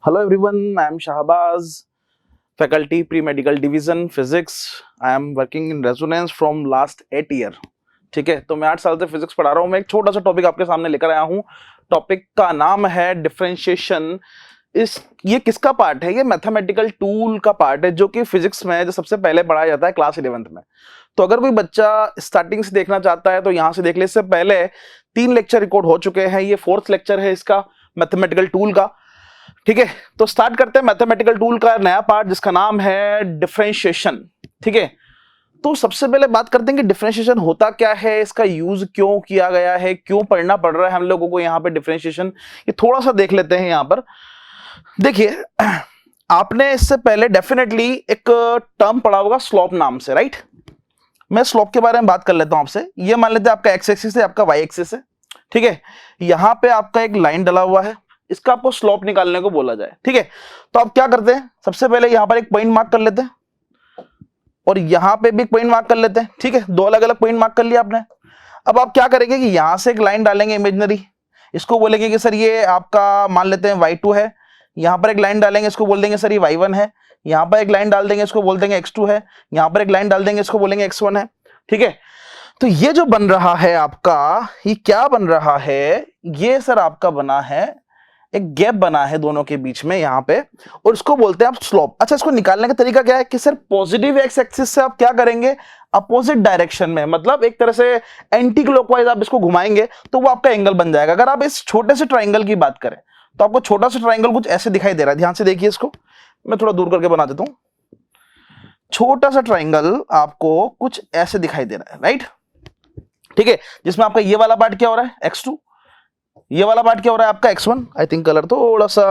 Hello everyone, I am Shahbaz, faculty pre-medical division physics. I am working in resonance from last 8 year. ठीक है, तो मैं 8 साल से फिजिक्स पढ़ा रहा हूँ। मैं एक छोटा सा टॉपिक आपके सामने लेकर आया हूँ। टॉपिक का नाम है डिफरेंशिएशन। ये किसका पार्ट है? ये मैथमेटिकल टूल का पार्ट है जो कि फिजिक्स में जो सबसे पहले पढ़ाया जाता है क्लास 11th में। तो अगर कोई बच्चा स्टार्टिंग से देखना चाहता है तो यहाँ से देख ले। इससे पहले 3 लेक्चर रिकॉर्ड हो चुके हैं। ये 4th लेक्चर है इसका मैथमेटिकल टूल का। ठीक है, तो स्टार्ट करते हैं मैथमेटिकल टूल का नया पार्ट जिसका नाम है डिफरेंशिएशन। ठीक है, तो सबसे पहले बात करते हैं कि डिफरेंशिएशन होता क्या है, इसका यूज क्यों किया गया है, क्यों पढ़ना पड़ रहा है हम लोगों को यहाँ पे डिफरेंशिएशन। ये थोड़ा सा देख लेते हैं। यहाँ पर देखिए, आपने इससे पहले डेफिनेटली एक टर्म पढ़ा होगा स्लोप नाम से, राइट? मैं स्लोप के बारे में बात कर लेता हूं आपसे। ये मान लेते हैं आपका एक्स एक्सिस है, आपका वाई एक्सिस है। ठीक है, यहां पे आपका एक लाइन डला हुआ है, इसका आपको स्लोप निकालने को बोला जाए। ठीक है, तो आप क्या करते हैं, सबसे पहले यहां पर एक पॉइंट मार्क कर लेते हैं और यहां पे भी एक पॉइंट मार्क कर लेते हैं। ठीक है, दो अलग अलग पॉइंट मार्क कर लिया आपने। अब आप क्या करेंगे कि यहां से एक लाइन डालेंगे इमेजिनरी, इसको बोलेंगे कि सर ये आपका मान लेते हैं y2 है। यहां पर एक लाइन डालेंगे, इसको बोल देंगे सर ये y1 है। यहां पर एक लाइन डाल देंगे, इसको बोल देंगे x2 है। यहां पर एक लाइन डाल देंगे, इसको बोलेंगे x1 है। ठीक है, तो ये जो बन रहा है आपका, ये क्या बन रहा है? ये सर आपका बना है, एक गैप बना है दोनों के बीच में यहाँ पे, और इसको बोलते हैं आप स्लोप। अच्छा, इसको निकालने का तरीका क्या है कि सर पॉजिटिव एक्स एक्सिस से आप क्या करेंगे, अपोजिट डायरेक्शन में, मतलब एक तरह से एंटी क्लॉकवाइज आप इसको घुमाएंगे तो वो आपका एंगल बन जाएगा। अगर आप इस छोटे से ट्राइंगल की बात करें तो आपको छोटा सा ट्राइंगल कुछ ऐसे दिखाई दे रहा है। ध्यान से देखिए, इसको मैं थोड़ा दूर करके बना देता हूं। छोटा सा ट्राइंगल आपको कुछ ऐसे दिखाई दे रहा है, राइट? ठीक है, जिसमें आपका ये वाला पार्ट क्या हो रहा है, x2, ये वाला पार्ट क्या हो रहा है आपका x1। आई थिंक कलर थोड़ा सा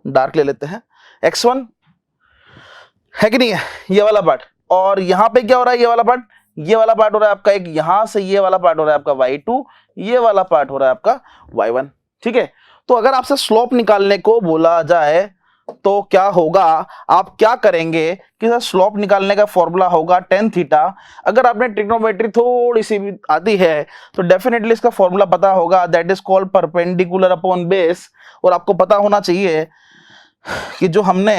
डार्क ले लेते हैं। x1 है कि नहीं है, ये वाला पार्ट। और यहां पे क्या हो रहा है, ये वाला पार्ट, ये वाला पार्ट हो रहा है आपका एक, यहां से ये वाला पार्ट हो रहा है आपका y2, ये वाला पार्ट हो रहा है आपका y1। ठीक है, तो अगर आपसे स्लोप निकालने को बोला जाए तो क्या होगा, आप क्या करेंगे कि सर स्लोप निकालने का फॉर्मूला होगा tan थीटा। अगर आपने ट्रिग्नोमेट्री थोड़ी सी भी आती है तो डेफिनेटली इसका फॉर्मूला पता होगा, that is called perpendicular upon base. और आपको पता होना चाहिए कि जो हमने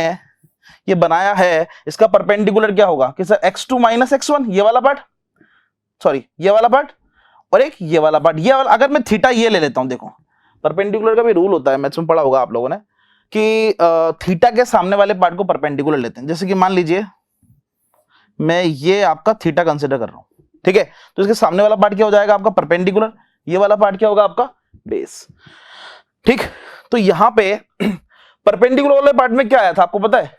ये बनाया है इसका परपेंडिकुलर क्या होगा कि सर x2 माइनस x1, ये वाला पार्ट, सॉरी ये वाला पार्ट, और एक ये वाला पार्ट, ये वाला। अगर मैं थीटा ये ले लेता हूं, देखो परपेंडिकुलर का भी रूल होता है, मैथ्स में पढ़ा होगा आप लोगों ने कि थीटा के सामने वाले पार्ट को परपेंडिकुलर लेते हैं। जैसे कि मान लीजिए मैं ये आपका थीटा कंसीडर कर रहा हूं, ठीक है, तो इसके सामने वाला पार्ट क्या हो जाएगा आपका परपेंडिकुलर, ये वाला पार्ट क्या होगा आपका बेस। ठीक, तो यहां पे परपेंडिकुलर वाले पार्ट में क्या आया था आपको पता है,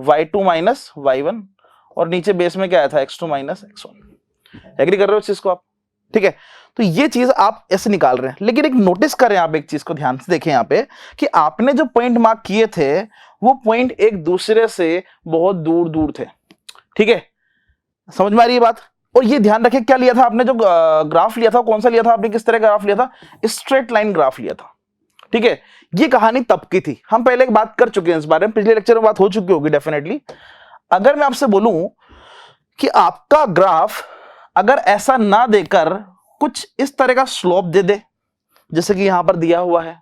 y2 माइनस y1, और नीचे बेस में क्या आया था x2 माइनस x1। एग्री कर रहे हो इस चीज को आप? ठीक है, तो ये चीज आप ऐसे निकाल रहे हैं। लेकिन एक नोटिस करें आप, एक चीज को ध्यान से देखें यहाँ पे कि आपने जो पॉइंट मार्क किए थे वो पॉइंट एक दूसरे से बहुत दूर दूर थे। ठीक है, समझ में आ रही है बात? और ये ध्यान रखें, क्या लिया था आपने, जो ग्राफ लिया था कौन सा लिया था आपने, किस तरह का ग्राफ लिया था, स्ट्रेट लाइन ग्राफ लिया था। ठीक है, ये कहानी तब की थी, हम पहले एक बात कर चुके हैं इस बारे में, पिछले लेक्चर में बात हो चुकी होगी डेफिनेटली। अगर मैं आपसे बोलूं कि आपका ग्राफ अगर ऐसा ना देकर कुछ इस तरह का स्लोप दे दे, जैसे कि यहां पर दिया हुआ है,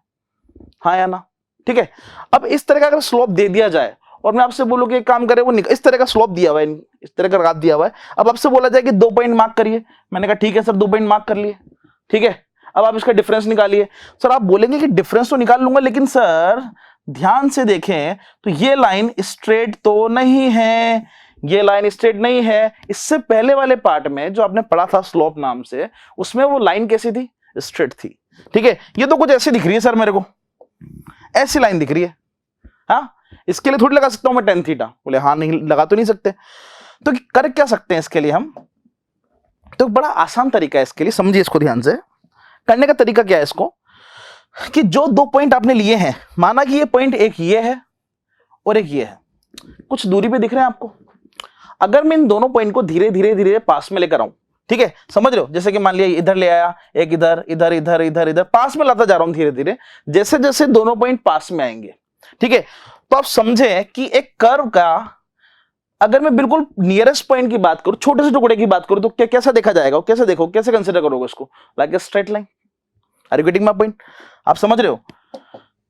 हाँ या ना? ठीक है, अब इस तरह का अगर स्लोप दे दिया जाए और मैं आपसे बोलूं कि एक काम करें, वो इस तरह का स्लोप दिया हुआ है, इस तरह का ग्राफ दिया हुआ है। अब आपसे बोला जाए कि 2 पॉइंट मार्क करिए, मैंने कहा ठीक है सर 2 पॉइंट मार्क कर लिए। ठीक है, अब आप इसका डिफरेंस निकालिए। सर आप बोलेंगे कि डिफरेंस तो निकाल लूंगा, लेकिन सर ध्यान से देखें तो ये लाइन स्ट्रेट तो नहीं है, ये लाइन स्ट्रेट नहीं है। इससे पहले वाले पार्ट में जो आपने पढ़ा था स्लोप नाम से, उसमें वो लाइन कैसी थी, स्ट्रेट थी। ठीक है, ये तो कुछ ऐसी दिख रही है सर मेरे को, ऐसी लाइन दिख रही है। हाँ, इसके लिए थोड़ी लगा सकता हूं मैं tan थीटा, बोले हाँ नहीं लगा तो नहीं सकते। तो कर क्या सकते हैं इसके लिए हम, तो बड़ा आसान तरीका है इसके लिए, समझिए इसको ध्यान से। करने का तरीका क्या है इसको, कि जो 2 पॉइंट आपने लिए हैं, माना कि ये पॉइंट एक ये है और एक ये है, कुछ दूरी पे दिख रहे हैं आपको। अगर मैं इन दोनों पॉइंट को धीरे धीरे धीरे पास में लेकर आऊं, ठीक है, समझ रहे हो, जैसे कि मान लिया इधर ले आया, एक इधर इधर इधर इधर इधर, पास में लाता जा रहा हूं धीरे धीरे, जैसे जैसे दोनों पॉइंट पास में आएंगे, ठीक है, तो आप समझे कि एक कर्व का अगर मैं बिल्कुल नियरेस्ट पॉइंट की बात करूं, छोटे से टुकड़े की बात करूं, तो क्या कैसा देखा जाएगा, कैसे देखो, कैसे कंसीडर करोगे इसको, like a straight line. Are you getting my point? आप समझ रहे हो?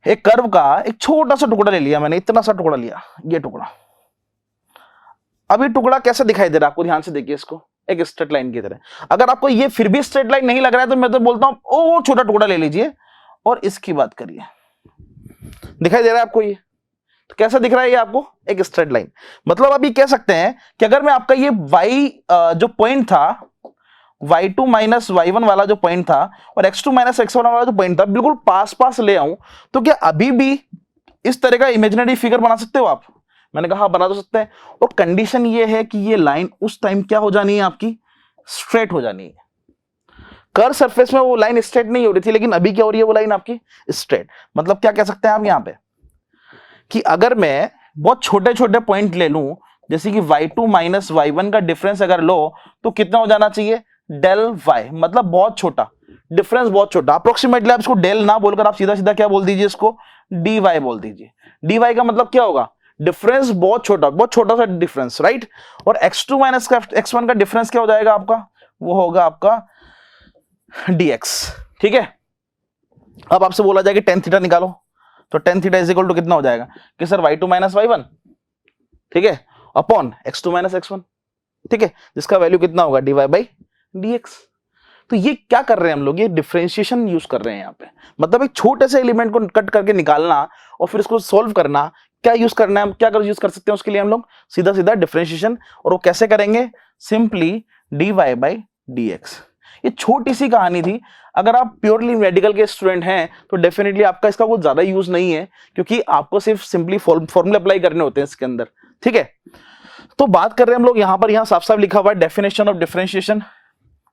एक कर्व का एक छोटा सा टुकड़ा ले लिया मैंने, इतना सा टुकड़ा लिया, ये टुकड़ा। अब ये टुकड़ा कैसा दिखाई दे रहा है आपको, ध्यान से देखिए इसको, एक स्ट्रेट लाइन की तरह। अगर आपको ये फिर भी स्ट्रेट लाइन नहीं लग रहा है तो मैं तो बोलता हूं ओ छोटा टुकड़ा ले लीजिए और इसकी बात करिए। दिखाई दे रहा है आपको ये? तो कैसा दिख रहा है ये आपको? एक स्ट्रेट लाइन। मतलब आप ये कह सकते हैं कि अगर मैं आपका ये y जो पॉइंट था, y2 माइनस y1 वाला जो पॉइंट था और x2 माइनस x1 वाला जो पॉइंट था, बिल्कुल पास पास ले आऊं, तो क्या अभी भी इस तरह का इमेजिनरी फिगर बना सकते हो आप? मैंने कहा बना तो सकते हैं, और कंडीशन ये है कि ये लाइन उस टाइम क्या हो जानी है आपकी, स्ट्रेट हो जानी है। कर्व सरफेस में वो लाइन स्ट्रेट नहीं हो रही थी, लेकिन अभी क्या हो रही है वो लाइन आपकी स्ट्रेट। मतलब क्या कह सकते हैं आप यहां पे कि अगर मैं बहुत छोटे छोटे पॉइंट ले लूं, जैसे कि y2 माइनस y1 का डिफरेंस अगर लो तो कितना हो जाना चाहिए, डेल y, मतलब बहुत छोटा डिफरेंस, बहुत छोटा। अप्रोक्सीमेटली आप इसको डेल ना बोलकर आप सीधा सीधा क्या बोल दीजिए, इसको dy बोल दीजिए। dy का मतलब क्या होगा, डिफरेंस बहुत छोटा सा डिफरेंस, राइट। और x2 माइनस x1 का डिफरेंस क्या हो जाएगा आपका, वो होगा आपका dx, ठीक है। अब आपसे बोला जाए कि tan थीटा निकालो, तो tan theta is equal to कितना हो जाएगा कि सर y2 माइनस y1, ठीक है, अपॉन x2 माइनस x1, ठीक है, जिसका वैल्यू कितना होगा dy बाई dx। तो ये क्या कर रहे हैं हम लोग, ये डिफरेंशिएशन यूज कर रहे हैं यहाँ पे। मतलब एक छोटे से एलिमेंट को कट करके निकालना और फिर इसको सोल्व करना, क्या यूज करना है, हम क्या यूज कर सकते हैं उसके लिए हम लोग, सीधा सीधा डिफरेंशिएशन। और वो कैसे करेंगे, सिंपली dy बाई dx। ये छोटी सी कहानी थी। अगर आप प्योरली मेडिकल के स्टूडेंट हैं तो डेफिनेटली आपका इसका कुछ ज्यादा यूज नहीं है, क्योंकि आपको सिर्फ सिंपली फॉर्मूले अप्लाई करने होते हैं इसके अंदर, ठीक है। तो बात कर रहे हैं हम लोग यहां पर, यहां साफ साफ लिखा हुआ है डेफिनेशन ऑफ डिफरेंशिएशन,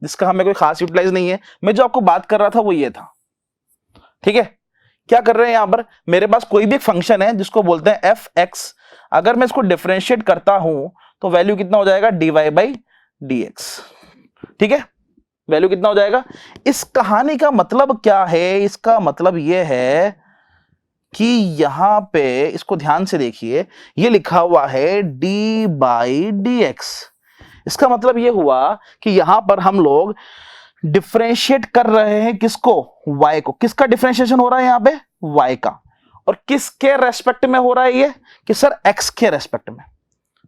जिसका हमें कोई खास यूटिलाइज नहीं है। मैं जो आपको बात कर रहा था वो ये था, ठीक है। क्या कर रहे हैं यहां पर, मेरे पास कोई भी एक फंक्शन है जिसको बोलते हैं f(x), अगर मैं इसको डिफरेंशिएट करता हूं तो वैल्यू कितना हो जाएगा, dy बाई dx, ठीक है। वैल्यू कितना हो जाएगा। इस कहानी का मतलब क्या है, इसका मतलब यह है कि यहां पे इसको ध्यान से देखिए, ये लिखा हुआ है d बाई dx। इसका मतलब यह हुआ कि यहां पर हम लोग डिफरेंशिएट कर रहे हैं किसको, y को। किसका डिफरेंशिएशन हो रहा है यहां पे, y का। और किसके रेस्पेक्ट में हो रहा है ये, कि सर x के रेस्पेक्ट में।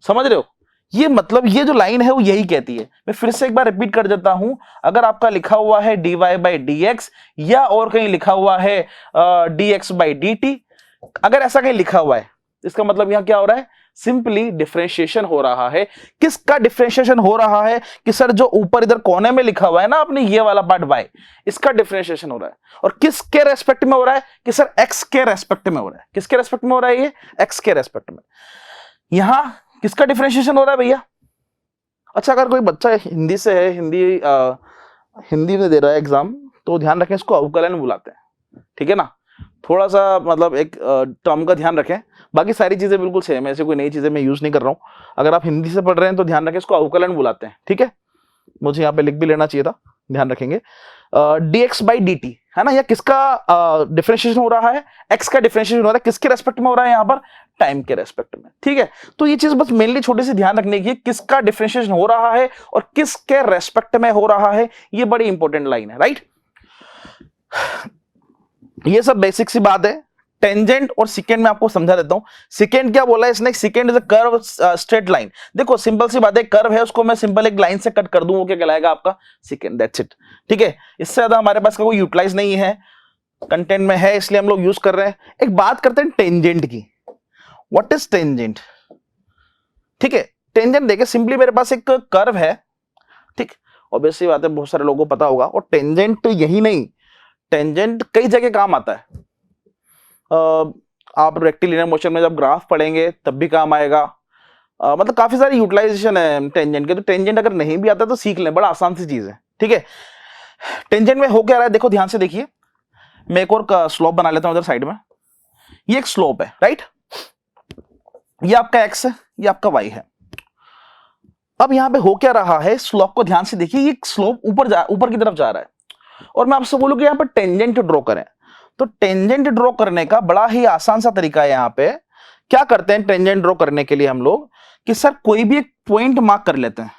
समझ रहे हो, ये मतलब ये जो लाइन है वो यही कहती है। मैं फिर से एक बार रिपीट कर देता हूं, अगर आपका लिखा हुआ है dy बाई dx या और कहीं लिखा हुआ है dx बाई dt, अगर ऐसा कहीं लिखा हुआ है, इसका मतलब यहां क्या हो रहा है, सिंपली डिफरेंशिएशन हो रहा है। किसका डिफरेंशिएशन हो रहा है, कि सर जो ऊपर इधर कोने में लिखा हुआ है ना आपने, ये वाला पार्ट y, इसका डिफरेंशिएशन हो रहा है। और किसके रेस्पेक्ट में हो रहा है, कि सर x के रेस्पेक्ट में हो रहा है। किसके रेस्पेक्ट में हो रहा है ये, x के रेस्पेक्ट में। यहां किसका डिफरेंशिएशन हो रहा है भैया। अच्छा, अगर कोई बच्चा हिंदी से है, हिंदी में दे रहा है एग्जाम, तो ध्यान रखें इसको अवकलन बुलाते हैं, ठीक है ना। थोड़ा सा मतलब एक टर्म का ध्यान रखें, बाकी सारी चीजें बिल्कुल सेम है, ऐसे कोई नई चीजें मैं यूज नहीं कर रहा हूं। अगर आप हिंदी से पढ़ रहे हैं तो ध्यान रखें इसको अवकलन बुलाते हैं, ठीक है। मुझे यहाँ पे लिख भी लेना चाहिए था, ध्यान रखेंगे। dx बाई dt है ना, या किसका डिफरेंशिएशन हो रहा है, x का डिफरेंशिएशन हो रहा है, किसके रेस्पेक्ट में हो रहा है यहाँ पर, टाइम के रेस्पेक्ट में, ठीक है। तो ये चीज बस मेनली छोटी सी ध्यान रखने की, किसका डिफरेंशिएशन हो रहा है और किसके रेस्पेक्ट में हो रहा है, ये बड़ी इंपॉर्टेंट लाइन है, राइट। ये सब बेसिक सी बात है। टेंजेंट और सिकेंड में आपको समझा देता हूं। सिकेंड क्या बोला है इसने, second is a curve straight line. देखो सिंपल सी बात है, कर्व है उसको मैं सिंपल एक लाइन से कट कर दूं, वो क्या कहलाएगा आपका सिकेंड, दैट्स इट, ठीक है। इससे ज्यादा हमारे पास का कोई यूटिलाइज नहीं है, कंटेंट में है इसलिए हम लोग यूज कर रहे हैं। एक बात करते हैं टेंजेंट की, व्हाट इज टेंजेंट, ठीक है। टेंजेंट देखिए, सिंपली मेरे पास एक कर्व है, ठीक, ऑब्वियसली बात है बहुत सारे लोगों को पता होगा। और टेंजेंट यही नहीं, टेंजेंट कई जगह काम आता है। आप रेक्टिलिनियर मोशन में जब ग्राफ पढ़ेंगे तब भी काम आएगा। मतलब काफी सारी यूटिलाइजेशन है टेंजेंट के। तो टेंजेंट अगर नहीं भी आता तो सीख लें, बड़ा आसान सी चीज है, ठीक है। टेंजेंट में हो क्या रहा है, देखो ध्यान से देखिए। मैं एक और स्लोप बना लेता हूं उधर साइड में। ये एक स्लोप है, राइट। ये आपका x है, ये आपका y है। अब यहां पे हो क्या रहा है, स्लोप को ध्यान से देखिए। ये स्लोप ऊपर की तरफ जा रहा है, और मैं आपसे बोलूं कि यहां पर टेंजेंट ड्रॉ करें। तो टेंजेंट ड्रॉ करने का बड़ा ही आसान सा तरीका है। यहां पे क्या करते हैं टेंजेंट ड्रॉ करने के लिए हम लोग, कि सर कोई भी एक पॉइंट मार्क कर लेते हैं,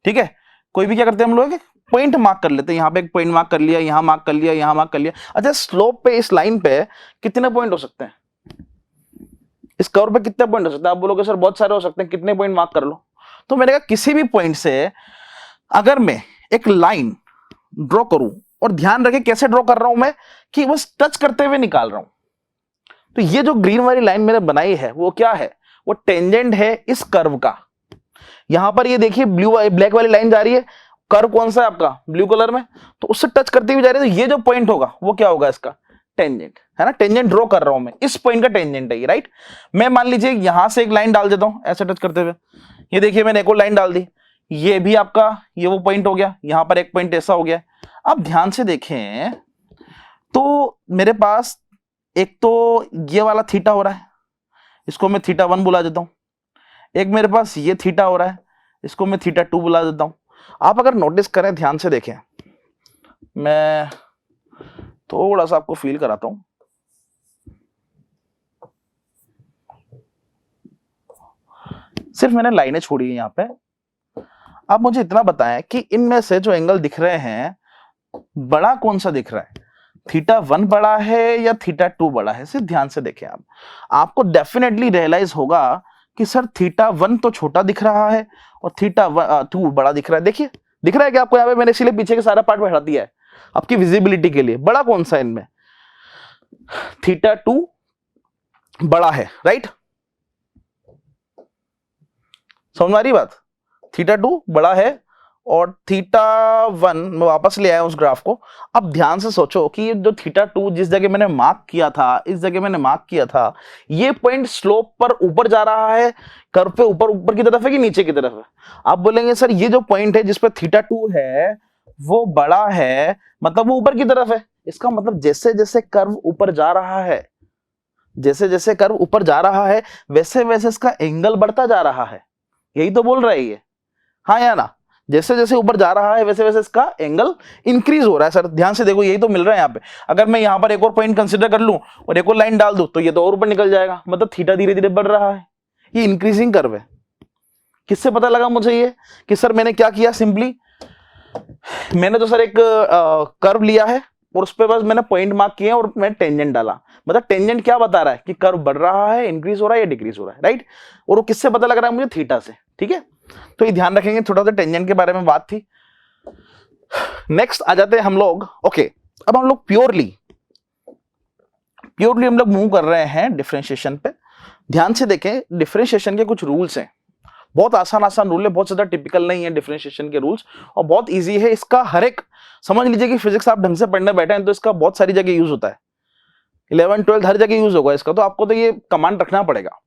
ठीक है। कोई भी क्या करते हैं हम लोग, पॉइंट मार्क कर लेते हैं, यहाँ पे एक पॉइंट मार्क कर लिया, यहाँ मार्क कर लिया, यहाँ मार्क कर लिया। अच्छा, स्लोप पे इस लाइन पे कितने पॉइंट हो सकते हैं? इस कर्व पे कितने पॉइंट हो सकते हैं? आप बोलोगे सर बहुत सारे हो सकते हैं, कितने पॉइंट मार्क कर लो। तो मैंने कहा किसी भी पॉइंट से अगर मैं एक लाइन ड्रॉ करूं, और ध्यान रखें कैसे ड्रॉ कर रहा हूं मैं, कि बस टच करते हुए निकाल रहा हूं। तो ये जो ग्रीन वाली लाइन मैंने बनाई है वो क्या है? वो टेंजेंट है इस कर्व का। यहां पर ये देखिए ब्लैक वाली लाइन जा रही है, कर्व कौन सा है आपका? ब्लू कलर में, तो उससे टच करते हुए जा रही है। तो ये जो पॉइंट होगा वो क्या होगा? इसका टेंजेंट है ना, टेंजेंट ड्रॉ कर रहा हूं मैं, इस पॉइंट का टेंजेंट है ये, राइट। मैं मान लीजिए यहां से एक लाइन डाल देता हूं ऐसे टच करते हुए, ये देखिए मैंने एक और लाइन डाल दी, ये भी आपका ये वो पॉइंट हो गया, यहां पर एक पॉइंट ऐसा हो गया। अब ध्यान से देखें तो मेरे पास एक तो ये वाला थीटा हो रहा है, इसको मैं थीटा 1 बुला देता हूं। एक मेरे पास ये थीटा हो रहा है, इसको मैं थीटा 2 बुला देता हूं। आप अगर नोटिस करें, ध्यान से देखें, मैं थोड़ा सा आपको फील कराता हूं। सिर्फ मैंने लाइनें छोड़ी है यहां पे। आप मुझे इतना बताएं कि इनमें से जो एंगल दिख रहे हैं, बड़ा कौन सा दिख रहा है? थीटा 1 बड़ा है या थीटा 2 बड़ा है? सिर्फ ध्यान से देखें आप, आपको डेफिनेटली रियलाइज होगा कि सर थीटा 1 तो छोटा दिख रहा है और थीटा 2 बड़ा दिख रहा है। देखिए दिख रहा है कि आपको? यहाँ पे मैंने इसीलिए पीछे के सारा पार्ट बढ़ा दिया है आपकी विजिबिलिटी के लिए। बड़ा कौन सा है इनमें? थीटा 2 बड़ा है, राइट। समझ आ रही बात? थीटा 2 बड़ा है और थीटा 1, मैं वापस ले आया उस ग्राफ को। अब ध्यान से सोचो कि ये जो थीटा 2 जिस जगह मैंने मार्क किया था, इस जगह मैंने मार्क किया था, ये पॉइंट स्लोप पर ऊपर जा रहा है, कर्व पे ऊपर की तरफ है कि नीचे की तरफ है? आप बोलेंगे सर ये जो पॉइंट है जिस पे थीटा 2 है वो बड़ा है, मतलब वो ऊपर की तरफ है। इसका मतलब जैसे जैसे कर्व ऊपर जा रहा है, जैसे जैसे कर्व ऊपर जा रहा है, वैसे वैसे इसका एंगल बढ़ता जा रहा है। यही तो बोल रही है, हाँ या ना? जैसे जैसे ऊपर जा रहा है वैसे वैसे इसका एंगल इंक्रीज हो रहा है। सर ध्यान से देखो, यही तो मिल रहा है यहाँ पे। अगर मैं यहाँ पर एक और पॉइंट कंसीडर कर लूं और एक और लाइन डाल दूं तो ये तो और ऊपर निकल जाएगा, मतलब थीटा धीरे धीरे बढ़ रहा है। ये इंक्रीजिंग कर्व है। किससे पता लगा मुझे ये कि सर मैंने क्या किया? सिंपली मैंने तो सर एक कर्व लिया है और उस पर बस मैंने पॉइंट मार्क किए और मैं टेंजेंट डाला। मतलब टेंजेंट क्या बता रहा है कि कर्व बढ़ रहा है, इंक्रीज हो रहा है या डिक्रीज हो रहा है, राइट। और वो किससे पता लग रहा है मुझे? थीटा से, ठीक है। तो ये ध्यान रखेंगे, थोड़ा सा टेंजेंट के बारे में बात थी। नेक्स्ट आ जाते हैं हम लोग, ओके, अब हम लोग प्योरली हम लोग मूव कर रहे हैं डिफरेंशिएशन पे। ध्यान से देखें, डिफरेंशिएशन के कुछ रूल्स हैं, बहुत आसान रूल है, बहुत ज्यादा टिपिकल नहीं है डिफरेंशिएशन के रूल्स, और बहुत इजी है। इसका हर एक, समझ लीजिए कि फिजिक्स आप ढंग से पढ़ने बैठे हैं तो इसका बहुत सारी जगह यूज होता है, 11th 12th हर जगह यूज होगा इसका, तो आपको तो ये कमांड रखना पड़ेगा,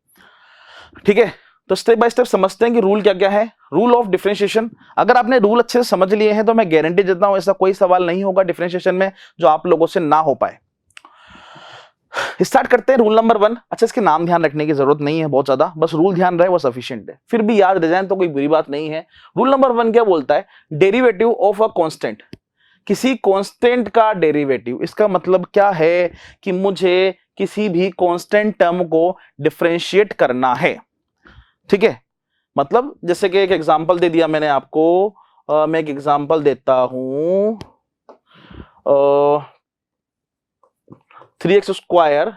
ठीक है। तो स्टेप बाय स्टेप समझते हैं कि रूल क्या क्या है। रूल ऑफ डिफरेंशिएशन, अगर आपने रूल अच्छे से समझ लिए हैं तो मैं गारंटी देता हूं ऐसा कोई सवाल नहीं होगा डिफरेंशिएशन में जो आप लोगों से ना हो पाए। स्टार्ट करते हैं रूल नंबर 1। अच्छा, इसके नाम ध्यान रखने की जरूरत नहीं है बहुत ज्यादा, बस रूल ध्यान रहे वो सफिशिएंट है, फिर भी याद रह जाए तो कोई बुरी बात नहीं है। रूल नंबर 1 क्या बोलता है? डेरिवेटिव ऑफ अ कांस्टेंट, किसी कांस्टेंट का डेरिवेटिव। इसका मतलब क्या है कि मुझे किसी भी कांस्टेंट टर्म को डिफरेंशिएट करना है, ठीक है। मतलब जैसे कि एक एग्जांपल दे दिया मैंने आपको, मैं एक एग्जांपल देता हूं, 3x स्क्वायर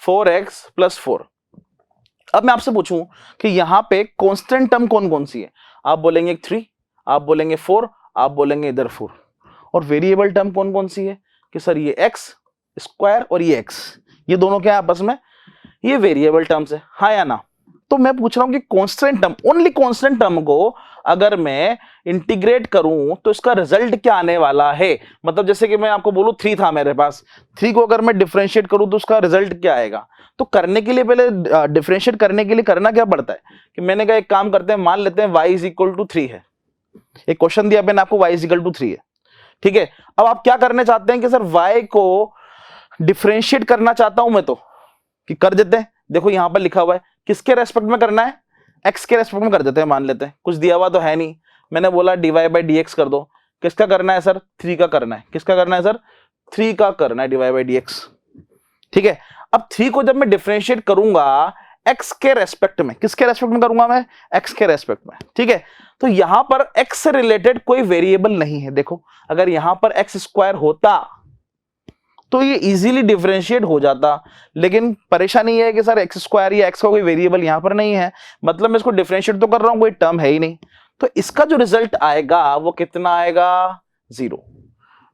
4x + 4। अब मैं आपसे पूछूं कि यहां पे कांस्टेंट टर्म कौन कौन सी है? आप बोलेंगे 3, आप बोलेंगे 4, आप बोलेंगे इधर 4। और वेरिएबल टर्म कौन कौन सी है? कि सर ये x स्क्वायर और ये x, ये दोनों क्या है आपस में? ये वेरिएबल टर्म्स है, हाँ या ना? तो मैं पूछ रहा हूं कि constant term, only constant term को अगर मैं इंटीग्रेट करूं तो इसका रिजल्ट क्या आने वाला है? मतलब जैसे कि मैं आपको बोलूं 3 था मेरे पास, 3 को अगर मैं डिफरेंशिएट करूं तो उसका रिजल्ट क्या आएगा? तो करने के लिए पहले डिफरेंशिएट करने के लिए करना क्या पड़ता है कि मैंने कहा एक काम करते हैं, मान लेते हैं y = 3 है। एक क्वेश्चन दिया मैंने आपको, y = 3 है, ठीक है। अब आप क्या करने चाहते हैं कि सर y को डिफरेंशिएट करना चाहता हूं मैं, तो कि कर देते हैं। देखो यहां पर लिखा हुआ है किसके रेस्पेक्ट में करना है? x के रेस्पेक्ट में कर देते हैं। मान लेते हैं कुछ दिया हुआ तो है नहीं, मैंने बोला dy/dx कर दो। किसका करना है सर? 3 का करना है। किसका करना है सर? 3 का करना है dy/dx, ठीक है। अब 3 को जब मैं डिफरेंशिएट करूंगा एक्स के रेस्पेक्ट में, किसके रेस्पेक्ट में करूंगा मैं, एक्स के रेस्पेक्ट में, ठीक है। तो यहां पर एक्स से रिलेटेड कोई वेरिएबल नहीं है। देखो अगर यहां पर एक्स स्क्वायर होता तो ये इजीली डिफरेंशिएट हो जाता, लेकिन परेशानी ये है कि सर एक्स स्क्वायर या एक्स का कोई वेरिएबल यहां पर नहीं है, मतलब मैं इसको डिफरेंशिएट तो कर रहा हूं, कोई टर्म है ही नहीं, तो इसका जो रिजल्ट आएगा वो कितना आएगा, 0।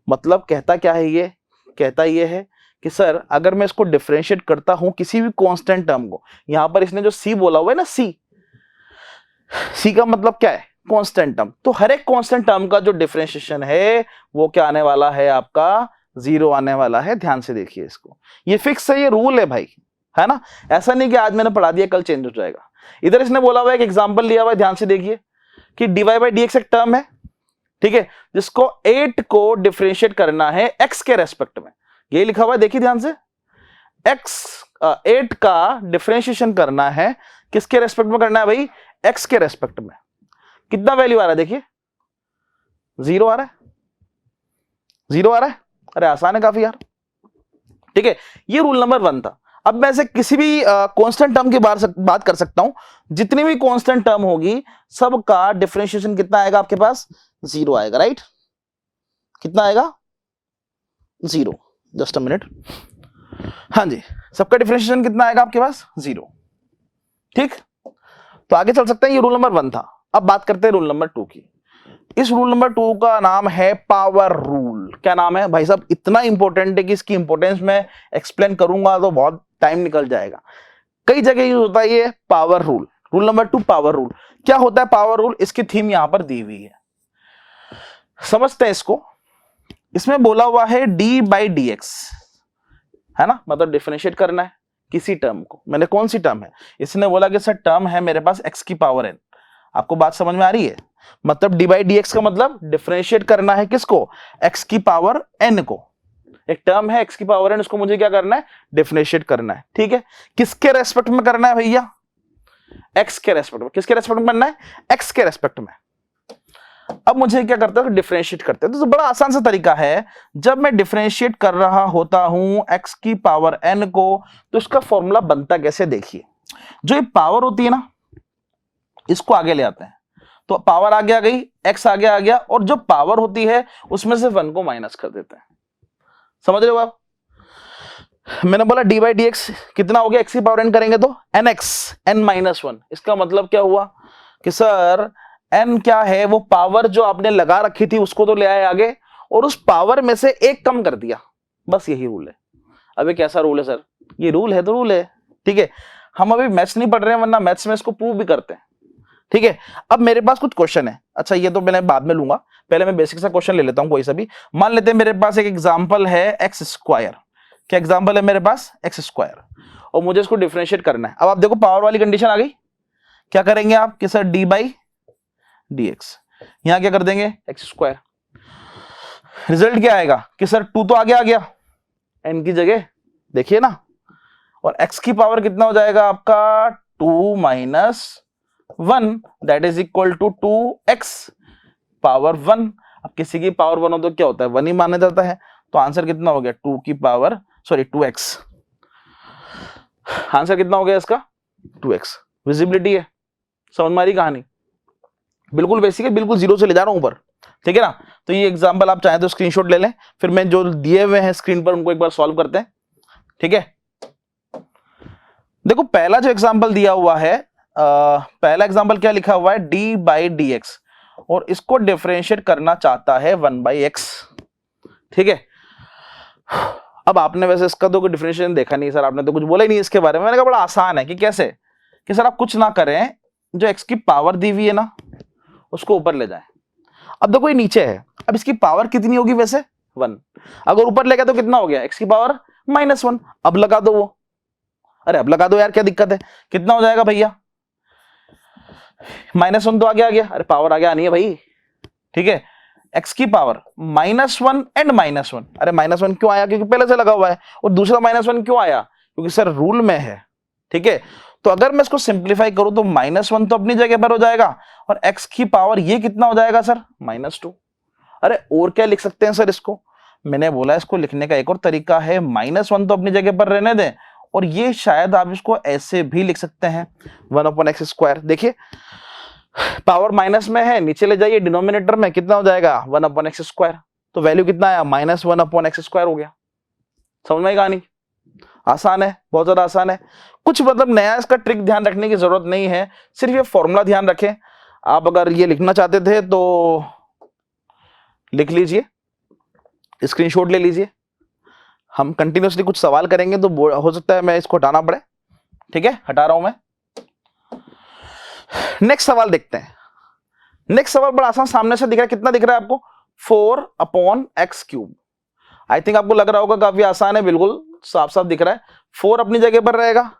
मतलब कहता क्या है ये, कहता ये है कि सर अगर मैं इसको डिफरेंशिएट करता हूं किसी भी कांस्टेंट टर्म को, यहां पर इसने जो सी बोला हुआ है ना, सी का मतलब क्या है, कांस्टेंट टर्म, तो हर एक कांस्टेंट टर्म का जो डिफरेंशिएशन है वो क्या आने वाला है, आपका 0 आने वाला है। ध्यान से देखिए इसको, ये फिक्स है, ये रूल है भाई, है ना। ऐसा नहीं कि आज मैंने पढ़ा दिया कल चेंज हो जाएगा। इधर इसने बोला हुआ है, एक एग्जांपल लिया हुआ है, ध्यान से देखिए कि dy बाई dx एक टर्म है, ठीक है, जिसको 8 को डिफरेंशिएट करना है x के रेस्पेक्ट में, ये लिखा हुआ है, देखिए ध्यान से, 8 का डिफरेंशिएशन करना है, किसके रेस्पेक्ट में करना है भाई, x के रेस्पेक्ट में। कितना वैल्यू आ रहा है, देखिए 0 आ रहा है, 0 आ रहा है, अरे आसान है काफी यार, ठीक है। ये रूल नंबर 1 था। अब मैं से किसी भी कांस्टेंट टर्म की बात कर सकता हूं, जितनी भी कांस्टेंट टर्म होगी सबका डिफरेंशिएशन कितना आएगा आपके पास, 0 आएगा, राइट। कितना आएगा, 0। जस्ट अ मिनट, हाँ जी, सबका डिफरेंशिएशन कितना आएगा आपके पास, 0, ठीक। तो आगे चल सकते हैं, ये रूल नंबर 1 था। अब बात करते हैं रूल नंबर 2 की। इस रूल नंबर 2 का नाम है पावर रूल। क्या नाम है भाई साहब, इतना इंपॉर्टेंट है कि इसकी इंपॉर्टेंस मैं एक्सप्लेन करूंगा तो बहुत टाइम निकल जाएगा। कई जगह यूज होता है ये power rule. Rule number 2 power rule. क्या होता है पावर रूल, इसकी थीम यहां पर दी हुई है, समझते हैं इसको। इसमें बोला हुआ है डी बाई डी एक्स, है ना, मतलब डिफरेंशिएट करना है किसी टर्म को। मैंने कौन सी टर्म है, इसने बोला कि सर टर्म है मेरे पास एक्स की पावर एन। आपको बात समझ में आ रही है, मतलब डी बाई डी एक्स का मतलब डिफरेंशिएट करना है किसको, एक्स की पावर एन को। एक टर्म है एक्स की पावर एन, उसको मुझे क्या करना है, डिफरेंशिएट करना है, ठीक है। किसके रेस्पेक्ट में करना है भैया, एक्स के रेस्पेक्ट में। किसके रेस्पेक्ट में करना है, एक्स के रेस्पेक्ट में। अब मुझे क्या करता है, डिफरेंशिएट करते हैं। तो बड़ा आसान सा तरीका है, जब मैं डिफरेंशिएट कर रहा होता हूं एक्स की पावर एन को, तो इसका फॉर्मूला बनता कैसे, देखिए। जो ये पावर होती है ना, इसको आगे ले आते हैं, तो पावर आगे आ गई, एक्स आगे आ गया, और जो पावर होती है उसमें से 1 को माइनस कर देते हैं। समझ रहे हो आप, मैंने बोला डी बाई डी एक्स कितना हो गया, एक्स की पावर एन करेंगे तो एन एक्स एन माइनस 1। इसका मतलब क्या हुआ कि सर एन क्या है, वो पावर जो आपने लगा रखी थी उसको तो ले आए आगे, और उस पावर में से एक कम कर दिया, बस यही रूल है। अब ये कैसा रूल है सर, ये रूल है तो रूल है, ठीक है। हम अभी मैथ्स नहीं पढ़ रहे हैं, वरना मैथ्स में इसको प्रूव भी करते हैं, ठीक है। अब मेरे पास कुछ क्वेश्चन है, अच्छा ये तो मैंने बाद में लूंगा, पहले मैं बेसिक सा क्वेश्चन ले लेता हूं कोई सा भी। मान लेते हैं मेरे पास एक एग्जांपल है एक्स स्क्वायर। क्या एग्जांपल है मेरे पास, एक्स स्क्वायर, और मुझे इसको डिफरेंशिएट करना है। अब आप देखो पावर वाली कंडीशन आ गई, क्या करेंगे आप कि sir D by D x, यहां क्या कर देंगे एक्स स्क्वायर। रिजल्ट क्या आएगा कि सर 2 तो आगे आ गया एन की जगह, देखिए ना, और एक्स की पावर कितना हो जाएगा आपका 2 minus 1, that is equal to 2x power 1। अब किसी की पावर 1 हो तो क्या होता है, 1 ही माना जाता है, तो आंसर कितना हो गया 2 की पावर 2x। आंसर कितना हो गया इसका 2x। विजिबिलिटी है, समझ में आ रही कहानी, बिल्कुल बेसिक है, बिल्कुल जीरो से ले जा रहा हूं ऊपर, ठीक है ना। तो ये एग्जांपल आप चाहें तो स्क्रीनशॉट ले लें, फिर मैं जो दिए हुए हैं स्क्रीन पर उनको एक बार सॉल्व करते हैं, ठीक है। देखो पहला जो एग्जांपल दिया हुआ है, पहला एग्जांपल क्या लिखा हुआ है, डी बाई डी एक्स, और इसको डिफरेंशिएट करना चाहता है 1 बाई एक्स, ठीक है। अब आपने वैसे इसका तो कोई डिफरेंशिएशन देखा नहीं सर, आपने तो कुछ बोला ही नहीं इसके बारे में। मैंने कहा बड़ा आसान है कि कैसे, कि सर आप कुछ ना करें, जो एक्स की पावर दी हुई है ना उसको ऊपर ले जाएं। अब देखो ये नीचे है, अब इसकी पावर कितनी होगी वैसे 1, अगर ऊपर ले गया तो कितना हो गया एक्स की पावर -1। अब लगा दो वो, अरे अब लगा दो यार, क्या दिक्कत है, कितना हो जाएगा भैया -1 तो आगे आ गया, अरे पावर आगे आनी है भाई, ठीक है। एक्स की पावर -1 एंड -1, अरे -1 क्यों आया, क्योंकि पहले से लगा हुआ है, और दूसरा -1 क्यों आया, क्योंकि सर रूल में है, ठीक है। तो अगर मैं इसको सिंप्लीफाई करूं तो -1 तो अपनी जगह पर हो जाएगा, और x की पावर ये कितना हो जाएगा सर -2। अरे और क्या लिख सकते हैं सर इसको, मैंने बोला इसको लिखने का एक और तरीका है, -1 तो अपनी जगह पर रहने दें, और ये शायद आप इसको ऐसे भी लिख सकते हैं 1/x²। देखिए पावर माइनस में है, नीचे ले जाइए डिनोमिनेटर में, कितना हो जाएगा 1/x²। तो वैल्यू कितना आया -1/x² हो गया। समझ में आई कहानी? आसान है, बहुत ज्यादा आसान है। कुछ मतलब नया इसका ट्रिक ध्यान रखने की जरूरत नहीं है, सिर्फ ये फॉर्मूला ध्यान रखें। आप अगर ये लिखना चाहते थे तो लिख लीजिए, स्क्रीनशॉट ले लीजिए। हम कंटिन्यूसली कुछ सवाल करेंगे तो हो सकता है मैं इसको हटाना पड़े, ठीक है, हटा रहा हूं मैं। नेक्स्ट सवाल देखते हैं। नेक्स्ट सवाल बड़ा आसान सामने से दिख रहा है, कितना दिख रहा है आपको 4/x³। आई थिंक आपको लग रहा होगा काफी आसान है, बिल्कुल साफ साफ दिख रहा है। 4 अपनी जगह पर रहेगा,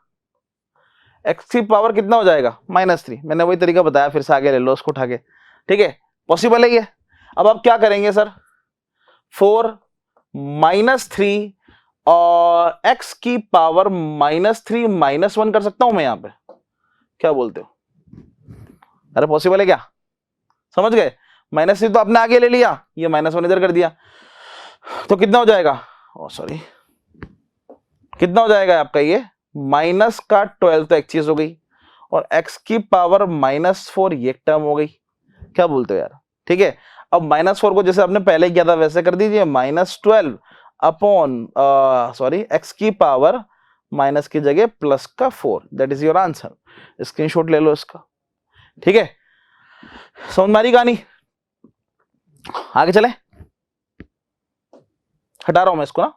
x की पावर कितना हो जाएगा -3। मैंने वही तरीका बताया, फिर से आगे ले लो उसको उठा के, ठीक है, पॉसिबल है ये। अब आप क्या करेंगे सर, 4 -3 और x की पावर -3 -1 कर सकता हूं मैं यहां पे, क्या बोलते हो? अरे पॉसिबल है क्या? समझ गए? -3 तो आपने आगे ले लिया, ये -1 इधर कर दिया, तो कितना हो जाएगा, सॉरी कितना हो जाएगा आपका ये -12 तो एक चीज हो गई, और x की पावर -4 ये एक टर्म हो गई। क्या बोलते हो यार? ठीक है, अब -4 को जैसे आपने पहले किया था वैसे कर दीजिए, -12 अपॉन x की पावर माइनस की जगह प्लस का 4, that is your answer. Screenshot ले लो इसका, ठीक है। समझ में आ रही कहानी? आगे चले, हटा रहा हूं मैं इसको ना।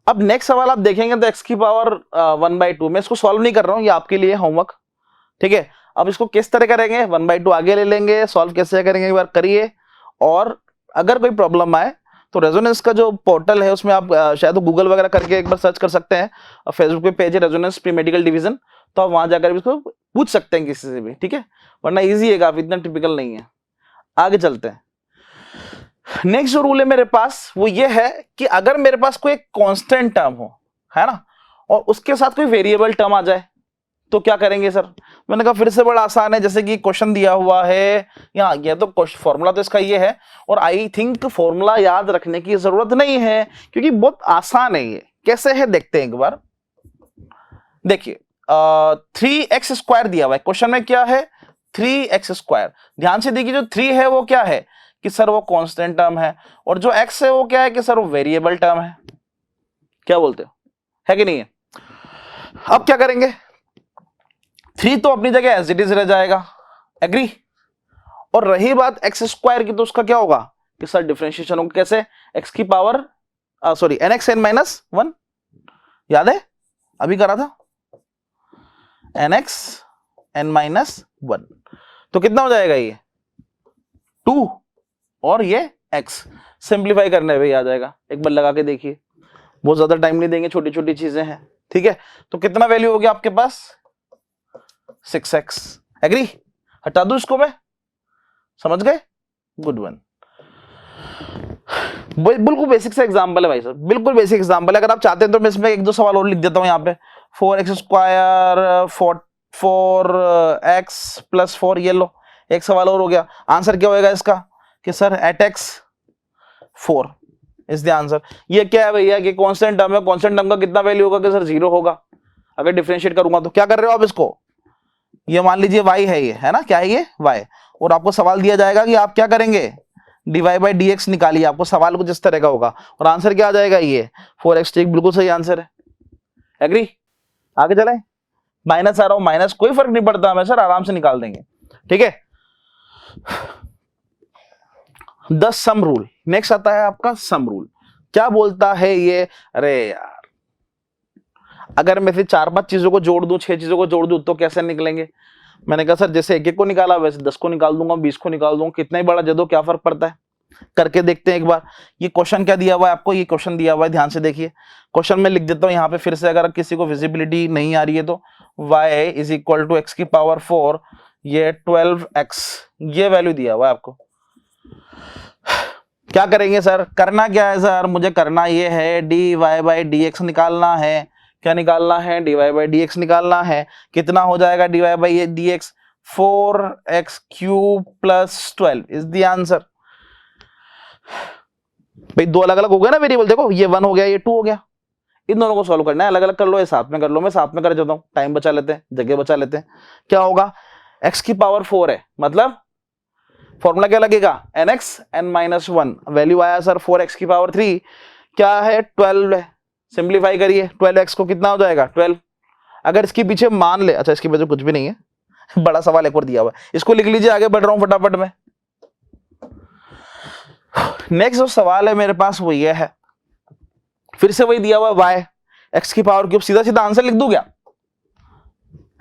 अब नेक्स्ट सवाल आप देखेंगे तो x की पावर 1/2, मैं इसको सॉल्व नहीं कर रहा हूं, ये आपके लिए होमवर्क, ठीक है। अब इसको किस तरह करेंगे, 1/2 आगे ले लेंगे, सॉल्व कैसे करेंगे एक बार करिए। और अगर कोई प्रॉब्लम आए तो रेजोनेंस का जो पोर्टल है उसमें आप शायद तो गूगल वगैरह करके एक बार सर्च कर सकते हैं, और फेसबुक पे पेज है रेजोनेंस प्री मेडिकल डिवीजन, तो आप वहां जाकर इसको पूछ सकते हैं किसी से भी, ठीक है, वरना ईजी है काफी, इतना टिपिकल नहीं है। आगे चलते हैं। नेक्स्ट जो रूल है मेरे पास वो ये है कि अगर मेरे पास कोई कांस्टेंट टर्म हो, है ना, और उसके साथ कोई वेरिएबल टर्म आ जाए तो क्या करेंगे सर? मैंने कहा फिर से बड़ा आसान है, जैसे कि क्वेश्चन दिया हुआ है यहाँ, ये तो फॉर्मूला तो इसका ये है, और आई थिंक फॉर्मूला याद रखने की जरूरत नहीं है क्योंकि बहुत आसान है ये। कैसे है देखते हैं एक बार। देखिए 3x² दिया हुआ है क्वेश्चन में, क्या है 3x²। ध्यान से देखिए, जो 3 है वो क्या है कि सर वो कांस्टेंट टर्म है, और जो x है वो क्या है कि सर वो वेरिएबल टर्म है। क्या बोलते हो, है कि नहीं है? अब क्या करेंगे, 3 तो अपनी जगह एज इट इज रह जाएगा, एग्री। और रही बात x² की, तो उसका क्या होगा कि सर डिफरेंशिएशन होगा कैसे, x की पावर सॉरी nxn-1, याद है अभी करा था, nxn-1, तो कितना हो जाएगा ये 2, और ये x सिंप्लीफाई करने पे आ जाएगा। एक बार लगा के देखिए, बहुत ज्यादा टाइम नहीं देंगे, छोटी छोटी चीजें हैं, ठीक है। तो कितना वैल्यू हो गया आपके पास 6x, एग्री। हटा दूं इसको मैं, समझ गए, गुड वन। बिल्कुल बेसिक सा एग्जांपल है भाई साहब, बिल्कुल बेसिक एग्जांपल है। अगर आप चाहते हैं तो मैं इसमें एक दो सवाल और लिख देता हूं यहाँ पे, 4x² 4x + 4, ये लो एक सवाल और हो गया। आंसर क्या होगा इसका कि sir at x 4 is the answer. ये क्या है भैया कि कांस्टेंट टर्म है, कांस्टेंट टर्म का कितना वैल्यू होगा कि सर 0 होगा। अगर डिफरेंशिएट करूंगा तो क्या कर रहे हो आप इसको, ये मान लीजिए y है, ये है ना, क्या है ये y, और आपको सवाल दिया जाएगा कि आप क्या करेंगे dy/dx निकालिए, आपको सवाल कुछ इस तरह का होगा, और आंसर क्या आ जाएगा ये 4x, ठीक, बिल्कुल सही आंसर है, एग्री। आगे चले, माइनस आ रहा हूं, माइनस कोई फर्क नहीं पड़ता हमें सर, आराम से निकाल देंगे, ठीक है। द सम रूल, नेक्स्ट आता है आपका सम रूल। क्या बोलता है ये, अरे यार अगर मैं से 4-5 चीजों को जोड़ दूं, 6 चीजों को जोड़ दूं तो कैसे निकलेंगे। मैंने कहा सर जैसे 1-1 को निकाला वैसे 10 को निकाल दूंगा, 20 को निकाल दूंगा, कितना ही बड़ा दे दो क्या फर्क पड़ता है, करके देखते हैं एक बार। ये क्वेश्चन क्या दिया हुआ है आपको, ये क्वेश्चन दिया हुआ है, ध्यान से देखिए। क्वेश्चन में लिख देता हूं यहाँ पे फिर से, अगर किसी को विजिबिलिटी नहीं आ रही है तो y = x की पावर 4, ये 12x, ये वैल्यू दिया हुआ है आपको। क्या करेंगे सर, करना क्या है सर, मुझे करना ये है dy/dx निकालना है। क्या निकालना है, dy/dx निकालना है। कितना हो जाएगा dy/dx, 4x³ + 12 is the answer. भाई दो अलग अलग हो गया ना वेरिएबल, देखो ये 1 हो गया, ये 2 हो गया, इन दोनों को सॉल्व करना है, अलग अलग कर लो या साथ में कर लो, मैं साथ में कर देता हूँ, टाइम बचा लेते हैं, जगह बचा लेते हैं। क्या होगा, x की पावर 4 है, मतलब फॉर्मूला क्या लगेगा, nx n-1, वैल्यू आया सर 4x की पावर 3, क्या है 12 है, सिंप्लीफाई करिए, 12x को कितना हो जाएगा 12। अगर इसके पीछे मान ले, अच्छा इसके पीछे कुछ भी नहीं है, बड़ा सवाल एक और दिया हुआ है, इसको लिख लीजिए, आगे बढ़ रहा हूं फटाफट में। नेक्स्ट जो सवाल है मेरे पास वो ये है, फिर से वही दिया हुआ y x की पावर क्यूब, सीधा सीधा आंसर लिख दूं क्या,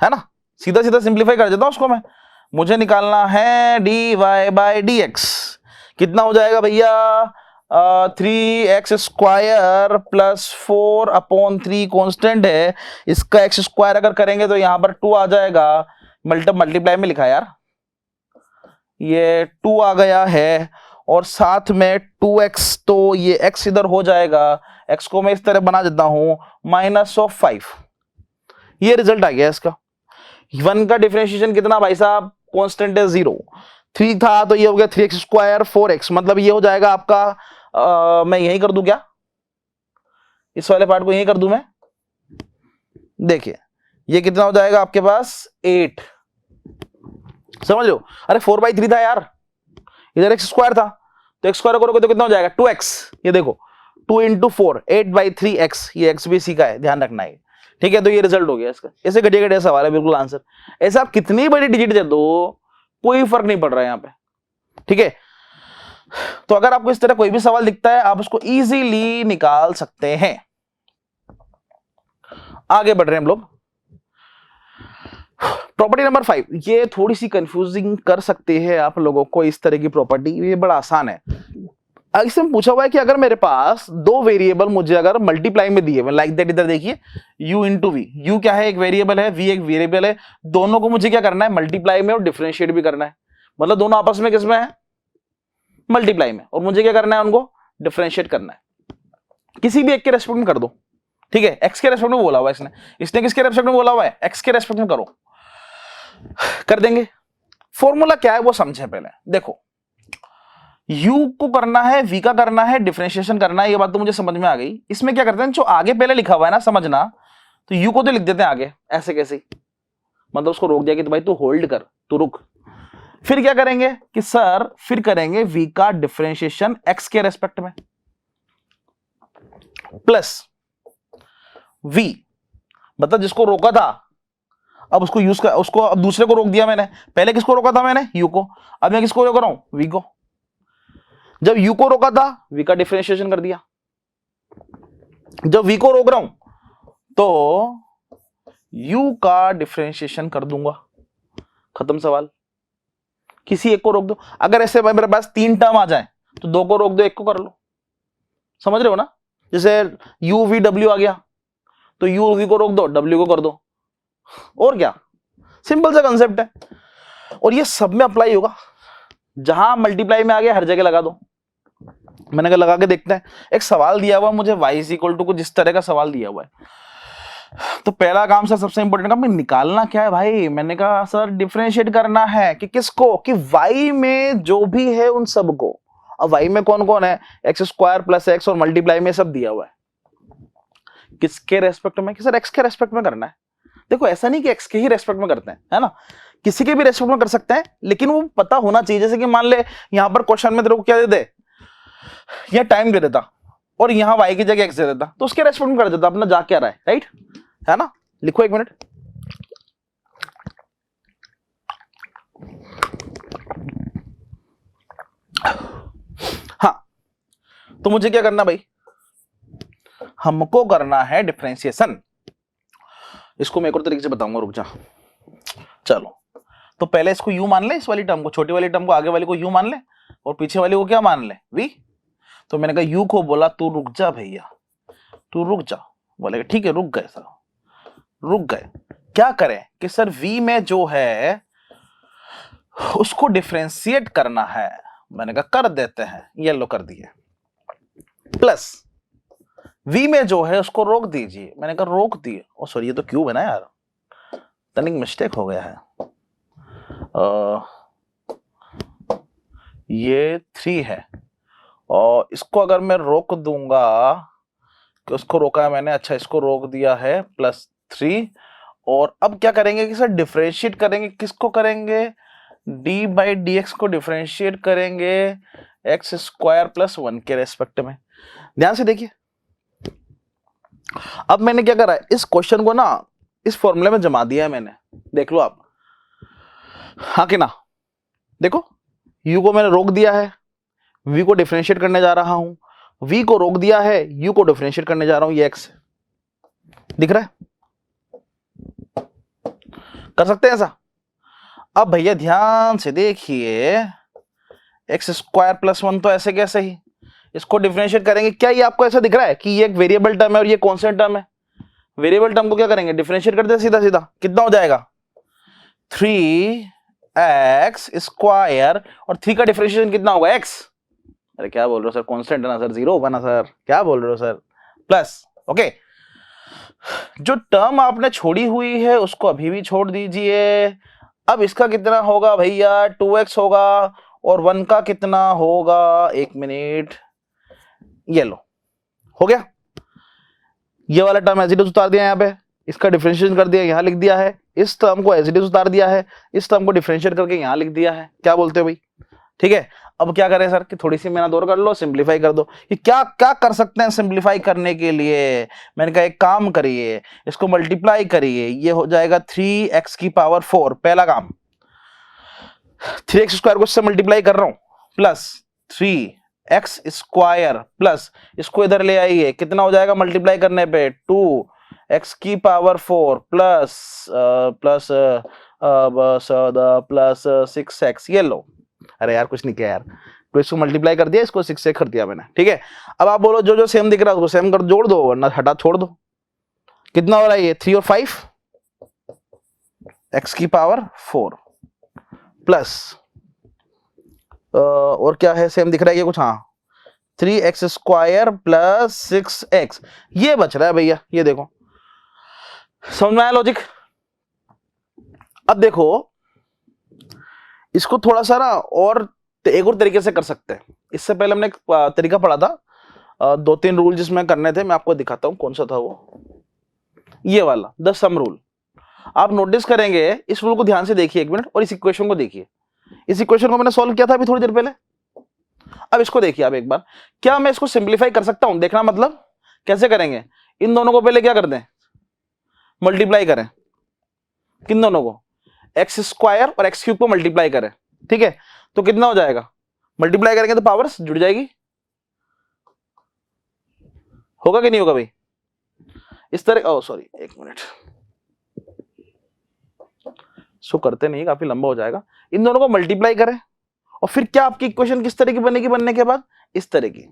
है ना, सीधा सीधा सिंप्लीफाई कर देता हूं उसको मैं। मुझे निकालना है dy बाय dx, कितना हो जाएगा भैया 3x स्क्वायर प्लस 4/3 कांस्टेंट है, इसका x स्क्वायर अगर करेंगे तो यहां पर 2 आ जाएगा, मल्टीप्लाई में लिखा यार, ये 2 आ गया है, और साथ में 2x, तो ये x इधर हो जाएगा, x को मैं इस तरह बना देता हूं -5, ये रिजल्ट आ गया इसका। 1 का डिफरेंशिएशन कितना भाई साहब, कांस्टेंट है 0, 3 था तो ये हो गया 3x स्क्वायर 4x, मतलब ये हो जाएगा आपका मैं यही कर दूं क्या, इस वाले पार्ट को यही कर दूं मैं, देखिए ये कितना हो जाएगा आपके पास 8, समझ लो, अरे 4/3 था यार, इधर x स्क्वायर था, तो x स्क्वायर करोगे तो कितना हो जाएगा 2x, ये देखो 2 × 4 8/3x, ये x भी का है, ध्यान रखना है, ठीक है। तो ये रिजल्ट हो गया इसका, ऐसे घटिया घटिया सवाल है बिल्कुल आंसर, ऐसा आप कितनी बड़ी डिजिट दे दो कोई फर्क नहीं पड़ रहा है यहाँ पे, ठीक है। तो अगर आपको इस तरह कोई भी सवाल दिखता है आप उसको इजीली निकाल सकते हैं। आगे बढ़ रहे हैं हम लोग, प्रॉपर्टी नंबर 5, ये थोड़ी सी कंफ्यूजिंग कर सकती है आप लोगों को, इस तरह की प्रॉपर्टी, ये बड़ा आसान है। इसमें पूछा हुआ है कि अगर मेरे पास दो वेरिएबल मुझे अगर मल्टीप्लाई में दिए हुए, लाइक दैट, इधर देखिए u इंटू वी, यू क्या है एक वेरिएबल है, v एक वेरिएबल है, दोनों को मुझे क्या करना है मल्टीप्लाई में और डिफरेंशिएट भी करना है, मतलब दोनों आपस में किसमें है मल्टीप्लाई में, और मुझे क्या करना है उनको डिफरेंशिएट करना है, किसी भी एक के रेस्पेक्ट में कर दो, ठीक है। x के रेस्पेक्ट में बोला हुआ है इसने किसके रेस्पेक्ट में बोला हुआ है, x के रेस्पेक्ट में करो, कर देंगे। फॉर्मूला क्या है वो समझे पहले, देखो u को करना है, v का करना है, डिफरेंशिएशन करना है, ये बात तो मुझे समझ में आ गई। इसमें क्या करते हैं, जो आगे पहले लिखा हुआ है ना, समझना, तो u को तो लिख देते हैं आगे ऐसे कैसे, मतलब उसको रोक दिया कि तो भाई तू होल्ड कर, तू रुक। फिर क्या करेंगे कि सर फिर करेंगे v का डिफरेंशिएशन x के रेस्पेक्ट में, प्लस v, मतलब जिसको रोका था अब उसको यूज कर, उसको अब दूसरे को रोक दिया मैंने, पहले किसको रोका था मैंने u को, अब मैं किसको रोक रहा हूं v को, जब u को रोका था v का डिफरेंशिएशन कर दिया, जब v को रोक रहा हूं तो u का डिफरेंशिएशन कर दूंगा, खत्म सवाल। किसी एक को रोक दो, अगर ऐसे मेरे पास 3 टर्म आ जाए तो 2 को रोक दो, 1 को कर लो, समझ रहे हो ना, जैसे u v w आ गया तो u v को रोक दो, w को कर दो, और क्या, सिंपल सा कंसेप्ट है, और ये सब में अप्लाई होगा, जहां मल्टीप्लाई में आ गया हर जगह लगा दो। मैंने कहा लगा के देखते हैं। एक सवाल दिया हुआ मुझे y = कुछ इस तरह का सवाल दिया हुआ है, तो पहला काम सर सबसे इंपॉर्टेंट काम निकालना क्या है भाई, मैंने कहा सर डिफरेंशिएट करना है कि किसको, कि y में जो भी है उन सबको, अब y में कौन कौन है x² + x, और मल्टीप्लाई में सब दिया हुआ है, किसके रेस्पेक्ट में, कि सर x के रेस्पेक्ट में करना है। देखो ऐसा नहीं कि x के ही रेस्पेक्ट में करते हैं, है ना, किसी के भी रेस्पेक्ट में कर सकते हैं, लेकिन वो पता होना चाहिए, जैसे कि मान ले यहां पर क्वेश्चन में तेरे को क्या दे दे, या टाइम दे देता और यहां y की जगह x दे देता, तो उसके रेस्पेक्ट में कर देता, अपना जा क्या रहा है, राइट, है ना। लिखो 1 मिनट, हाँ, तो मुझे क्या करना भाई, हमको करना है डिफरेंशिएशन। इसको मैं एक और तरीके से बताऊंगा, रुक जा, चलो, तो पहले इसको u मान ले, इस वाली टर्म को, छोटी वाली टर्म को, आगे वाली को u मान ले, और पीछे वाली को क्या मान ले, v। तो मैंने कहा u को बोला तू रुक जा भैया, तू रुक जा, बोलेगा ठीक है, रुक गए सर, रुक गए। क्या करें कि सर v में जो है उसको डिफरेंशिएट करना है, मैंने कहा कर देते हैं, ये लो कर दिए, प्लस v में जो है उसको रोक दीजिए, मैंने कहा रोक दिए, ओ सॉरी ये तो क्यूब है ना यार, तनिक मिस्टेक हो गया है, ये 3 है, और इसको अगर मैं रोक दूंगा उसको रोका है मैंने, अच्छा इसको रोक दिया है +3। और अब क्या करेंगे कि सर डिफरेंशिएट करेंगे, किसको करेंगे, डी बाई डी एक्स को डिफरेंशिएट करेंगे एक्स स्क्वायर प्लस 1 के रेस्पेक्ट में। ध्यान से देखिए, अब मैंने क्या करा है, इस क्वेश्चन को ना इस फॉर्मूले में जमा दिया है मैंने, देख लो आप, हाँ कि ना। देखो u को मैंने रोक दिया है, v को डिफरेंशिएट करने जा रहा हूं, v को रोक दिया है, u को डिफरेंशिएट करने जा रहा हूं, ये x दिख रहा है, कर सकते हैं ऐसा। अब भैया ध्यान से देखिए, एक्स स्क्वायर प्लस 1 तो ऐसे कैसे ही, इसको डिफरेंशिएट करेंगे, क्या ये आपको ऐसा दिख रहा है कि ये एक वेरिएबल टर्म है और ये कांस्टेंट टर्म है। वेरिएबल टर्म को क्या करेंगे, डिफरेंशिएट कर दे सीधा सीधा, कितना हो जाएगा 3x स्क्वायर, और 3 का डिफरेंशिएशन कितना होगा x, अरे क्या बोल रहे हो सर, कांस्टेंट है ना सर, 0 होगा ना सर, क्या बोल रहे हो सर, प्लस। ओके, जो टर्म आपने छोड़ी हुई है उसको अभी भी छोड़ दीजिए। अब इसका कितना होगा भैया, 2x होगा, और 1 का कितना होगा, 1 मिनट, ये लो हो गया। ये वाला टर्म एज इट इज उतार दिया यहाँ पे, इसका डिफरेंशिएशन कर दिया, यहाँ लिख दिया है, इस टर्म को एज इट इज उतार दिया है, इस टर्म को डिफरेंशिएट करके यहाँ लिख दिया है। क्या बोलते हो भाई, ठीक है। अब क्या करें सर कि थोड़ी सी मेहनत और कर लो, सिंप्लीफाई कर दो। कि क्या क्या कर सकते हैं सिंप्लीफाई करने के लिए, मैंने कहा एक काम करिए, इसको मल्टीप्लाई करिए, ये हो जाएगा 3x की पावर 4, पहला काम। 3x स्क्वायर को इससे मल्टीप्लाई कर रहा हूं, प्लस 3x स्क्वायर प्लस इसको इधर ले आइए, कितना हो जाएगा मल्टीप्लाई करने पे, 2x की पावर 4 प्लस 6x, ये लो। अरे यार कुछ नहीं किया यार, तो इसको मल्टीप्लाई कर दिया, इसको 6 से कर दिया मैंने, ठीक है। अब आप बोलो जो जो सेम दिख रहा है उसको सेम कर जोड़ दो, वरना हटा छोड़ दो। कितना हो रहा है ये, 3 और 5, x की पावर 4 प्लस और क्या है सेम दिख रहा है ये कुछ, हाँ 3x स्क्वायर प्लस 6x, ये बच रहा है भैया, ये देखो, समझ में आया लॉजिक। अब देखो इसको थोड़ा सा ना और एक और तरीके से कर सकते हैं। इससे पहले हमने एक तरीका पढ़ा था, 2-3 रूल जिसमें करने थे, मैं आपको दिखाता हूं कौन सा था वो, ये वाला द सम रूल। आप नोटिस करेंगे, इस रूल को ध्यान से देखिए 1 मिनट, और इस इक्वेशन को देखिए। इस इक्वेशन को मैंने सॉल्व किया था अभी थोड़ी देर पहले, अब इसको देखिए आप एक बार। क्या मैं इसको सिंप्लीफाई कर सकता हूं, देखना मतलब कैसे करेंगे, इन दोनों को पहले क्या कर दें, मल्टीप्लाई करें, किन दोनों को, एक्स स्क्वायर और एक्स क्यूब को मल्टीप्लाई करें, ठीक है। तो कितना हो जाएगा, मल्टीप्लाई करेंगे तो पावर्स जुड़ जाएगी, होगा कि नहीं होगा भाई, इस तरह। ओ सॉरी 1 मिनट, इसको करते नहीं, काफी लंबा हो जाएगा। इन दोनों को मल्टीप्लाई करें, और फिर क्या आपकी इक्वेशन किस तरह की बनेगी, बनने के बाद इस तरह की,